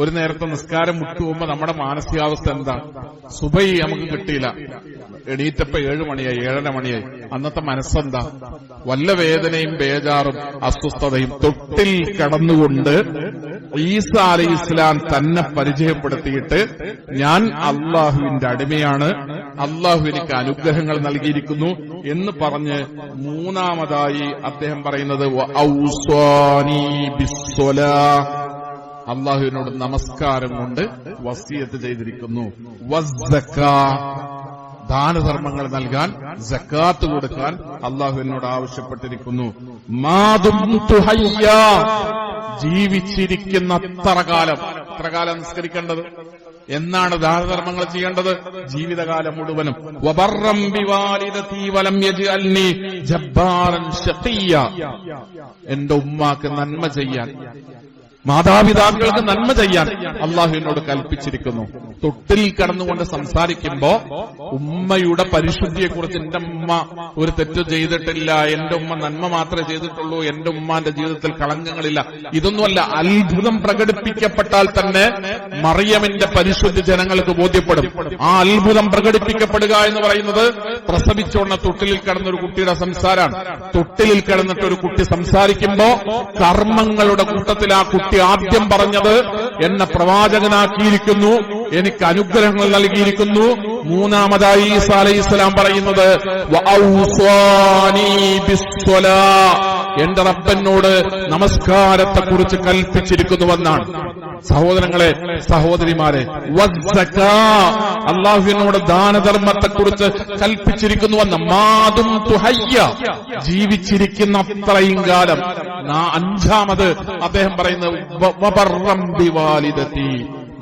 ഒരു നേരത്തെ നിസ്കാരം മുട്ടുപോകുമ്പോ നമ്മുടെ മാനസികാവസ്ഥ എന്താ? സുബൈ നമുക്ക് കിട്ടിയില്ല, എണീറ്റപ്പോ 7 മണിയായി, 7:30 മണിയായി. അന്നത്തെ മനസ്സെന്താ? വല്ല വേദനയും ബേജാറും അസ്വസ്ഥതയും. തൊട്ടിൽ കടന്നുകൊണ്ട് ഈസാ അലൈഹിസ്സലാം തന്നെ പരിചയപ്പെടുത്തിയിട്ട്, ഞാൻ അള്ളാഹുവിന്റെ അടിമയാണ്, അള്ളാഹു എനിക്ക് അനുഗ്രഹങ്ങൾ നൽകിയിരിക്കുന്നു എന്ന് പറഞ്ഞ് മൂന്നാമതായി അദ്ദേഹം പറയുന്നത് ഔസാനി ബിസ്സലാ, അള്ളാഹുവിനോട് നമസ്കാരം കൊണ്ട് വസിയത്ത് ചെയ്തിരിക്കുന്നു. വസ്സക്കാ, ദാനധർമ്മങ്ങൾ നൽകാൻ, സക്കാത്ത് കൊടുക്കാൻ അള്ളാഹു എന്നോട് ആവശ്യപ്പെട്ടിരിക്കുന്നു. മാദുംതു ഹയ്യാ, ജീവിച്ചിരിക്കുന്ന അത്ര കാലം നിസ്കരിക്കേണ്ടത്. എന്നാണ് ദാനധർമ്മങ്ങൾ ചെയ്യേണ്ടത്? ജീവിതകാലം മുഴുവനും. വബർറം ബിവാലിദതി വലം യജ്അൽനി ജബ്ബാറൻ ശഖിയ്യ, എന്റെ ഉമ്മാക്ക് നന്മ ചെയ്യാൻ, മാതാപിതാക്കൾക്ക് നന്മ ചെയ്യാൻ അള്ളാഹു എന്നോട് കൽപ്പിച്ചിരിക്കുന്നു. തൊട്ടിൽ കടന്നുകൊണ്ട് സംസാരിക്കുമ്പോ ഉമ്മയുടെ പരിശുദ്ധിയെക്കുറിച്ച്, എന്റെ ഉമ്മ ഒരു തെറ്റ് ചെയ്തിട്ടില്ല, എന്റെ ഉമ്മ നന്മ മാത്രമേ ചെയ്തിട്ടുള്ളൂ, എന്റെ ഉമ്മാന്റെ ജീവിതത്തിൽ കളങ്കങ്ങളില്ല, ഇതൊന്നുമല്ല. അത്ഭുതം പ്രകടിപ്പിക്കപ്പെട്ടാൽ തന്നെ മറിയമിന്റെ പരിശുദ്ധി ജനങ്ങൾക്ക് ബോധ്യപ്പെടും. ആ അത്ഭുതം പ്രകടിപ്പിക്കപ്പെടുക എന്ന് പറയുന്നത് പ്രസവിച്ചോണ്ട തൊട്ടിലിൽ കിടന്നൊരു കുട്ടിയുടെ സംസാരമാണ്. തൊട്ടിലിൽ കിടന്നിട്ട് ഒരു കുട്ടി സംസാരിക്കുമ്പോ കർമ്മങ്ങളുടെ കൂട്ടത്തിൽ ആ കുട്ടി ആദ്യം പറഞ്ഞത്, എന്നെ പ്രവാചകനാക്കിയിരിക്കുന്നു, എനിക്ക് അനുഗ്രഹങ്ങൾ നൽകിയിരിക്കുന്നു. മൂന്നാമതായി ഈസാ അലൈഹിസ്സലാം പറയുന്നത് വഔസാനി ബിസ്സലാ, എന്റെ റബ്ബനോട് നമസ്കാരത്തെക്കുറിച്ച് കൽപ്പിച്ചിരിക്കുന്നുവെന്നാണ്. സഹോദരങ്ങളെ, സഹോദരിമാരെ, വസ്സക്കാ, അള്ളാഹുവിനോട് ദാനധർമ്മത്തെക്കുറിച്ച് കൽപ്പിച്ചിരിക്കുന്നുവെന്ന്. മാതും തുഹയ്യ, ജീവിച്ചിരിക്കുന്ന അത്രയും കാലം. അഞ്ചാമത് അദ്ദേഹം പറയുന്നത് വബർറം ബിവാലിദതി,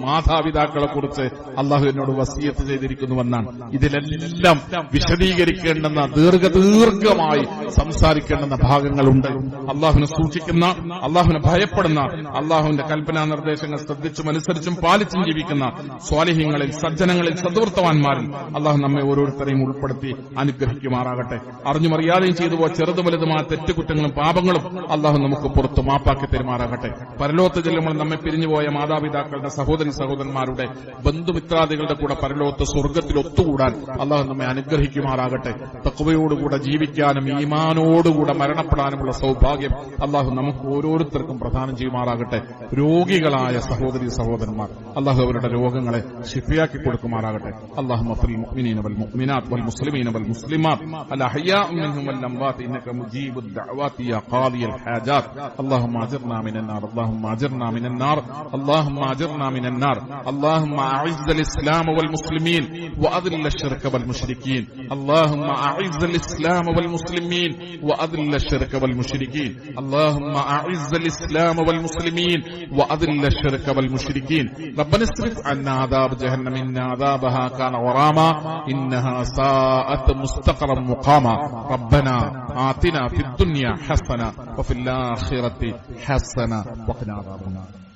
മാതാപിതാക്കളെ കുറിച്ച് അള്ളാഹു എന്നോട് വസിയത്ത് ചെയ്തിരിക്കുന്നുവെന്നാണ്. ഇതിലെല്ലാം വിശദീകരിക്കേണ്ടെന്ന ദീർഘമായി സംസാരിക്കേണ്ടുന്ന ഭാഗങ്ങളുണ്ട്. അള്ളാഹുവിനെ സൂക്ഷിക്കുന്ന, അള്ളാഹുവിനെ ഭയപ്പെടുന്ന, അള്ളാഹുവിന്റെ കൽപ്പനാ നിർദ്ദേശങ്ങൾ ശ്രദ്ധിച്ചും അനുസരിച്ചും പാലിച്ചും ജീവിക്കുന്ന സ്വാലിഹ്യങ്ങളിൽ, സജ്ജനങ്ങളിൽ, സദ്വർത്തവാന്മാരിൽ അള്ളാഹു നമ്മെ ഓരോരുത്തരെയും ഉൾപ്പെടുത്തി അനുഗ്രഹിക്കുമാറാകട്ടെ. അറിഞ്ഞുമറിയാതെയും ചെയ്തു പോയ ചെറുതും വലുതുമായ തെറ്റുകുറ്റങ്ങളും പാപങ്ങളും അള്ളാഹു നമുക്ക് പുറത്ത് മാപ്പാക്കി തരുമാറാകട്ടെ. പരലോകത്ത് ചെല്ലുമ്പോൾ നമ്മെ പിരിഞ്ഞുപോയ മാതാപിതാക്കളുടെ, സഹോദരന്മാരുടെ, ബന്ധുമിത്രാദികളുടെ കൂടെ പരലോകത്ത് സ്വർഗത്തിൽ ഒത്തുകൂടാൻ അള്ളാഹു നമ്മെ അനുഗ്രഹിക്കുമാറാകട്ടെ. തഖ്വയോടുകൂടെ ജീവിക്കാനും ഈമാനോടുകൂടെ മരണപ്പെടാനുമുള്ള സൗഭാഗ്യം അള്ളാഹു നമുക്ക് ഓരോരുത്തർക്കും പ്രദാനം ചെയ്യുമാറാകട്ടെ. രോഗികളായ സഹോദരീ സഹോദരന്മാർ അള്ളാഹു അവരുടെ രോഗങ്ങളെ ശിഫയാക്കി കൊടുക്കുമാറാകട്ടെ. അല്ലാഹുമ്മ ഫിൽ മുഅ്മിനീന വൽ മുഅ്മിനാത്ത് വൽ മുസ്ലിമീന വൽ മുസ്ലിമാത്ത് അൽ അഹ്യാഉ മിൻഹും വൽ അംവാത്ത് ഇന്നക മുജീബുദ് ദഅവാതി യാ ഖാദിയൽ ഹാജാത്ത്. അല്ലാഹുമ്മ അജിർനാ മിനൻ നാർ, അല്ലാഹുമ്മ അജിർനാ മിനൻ നാർ, അല്ലാഹുമ്മ അജിർനാ മിനൻ النار اللهم أعز الإسلام والمسلمين وأذل الشرك والمشركين اللهم أعز الإسلام والمسلمين وأذل الشرك والمشركين اللهم أعز الإسلام والمسلمين وأذل الشرك والمشركين ربنا اصرف عنا عذاب جهنم إن عذابها كان غراما إنها ساءت مستقرا مقاما ربنا آتنا في الدنيا حسنة وفي الآخرة حسنة وقنا عذاب النار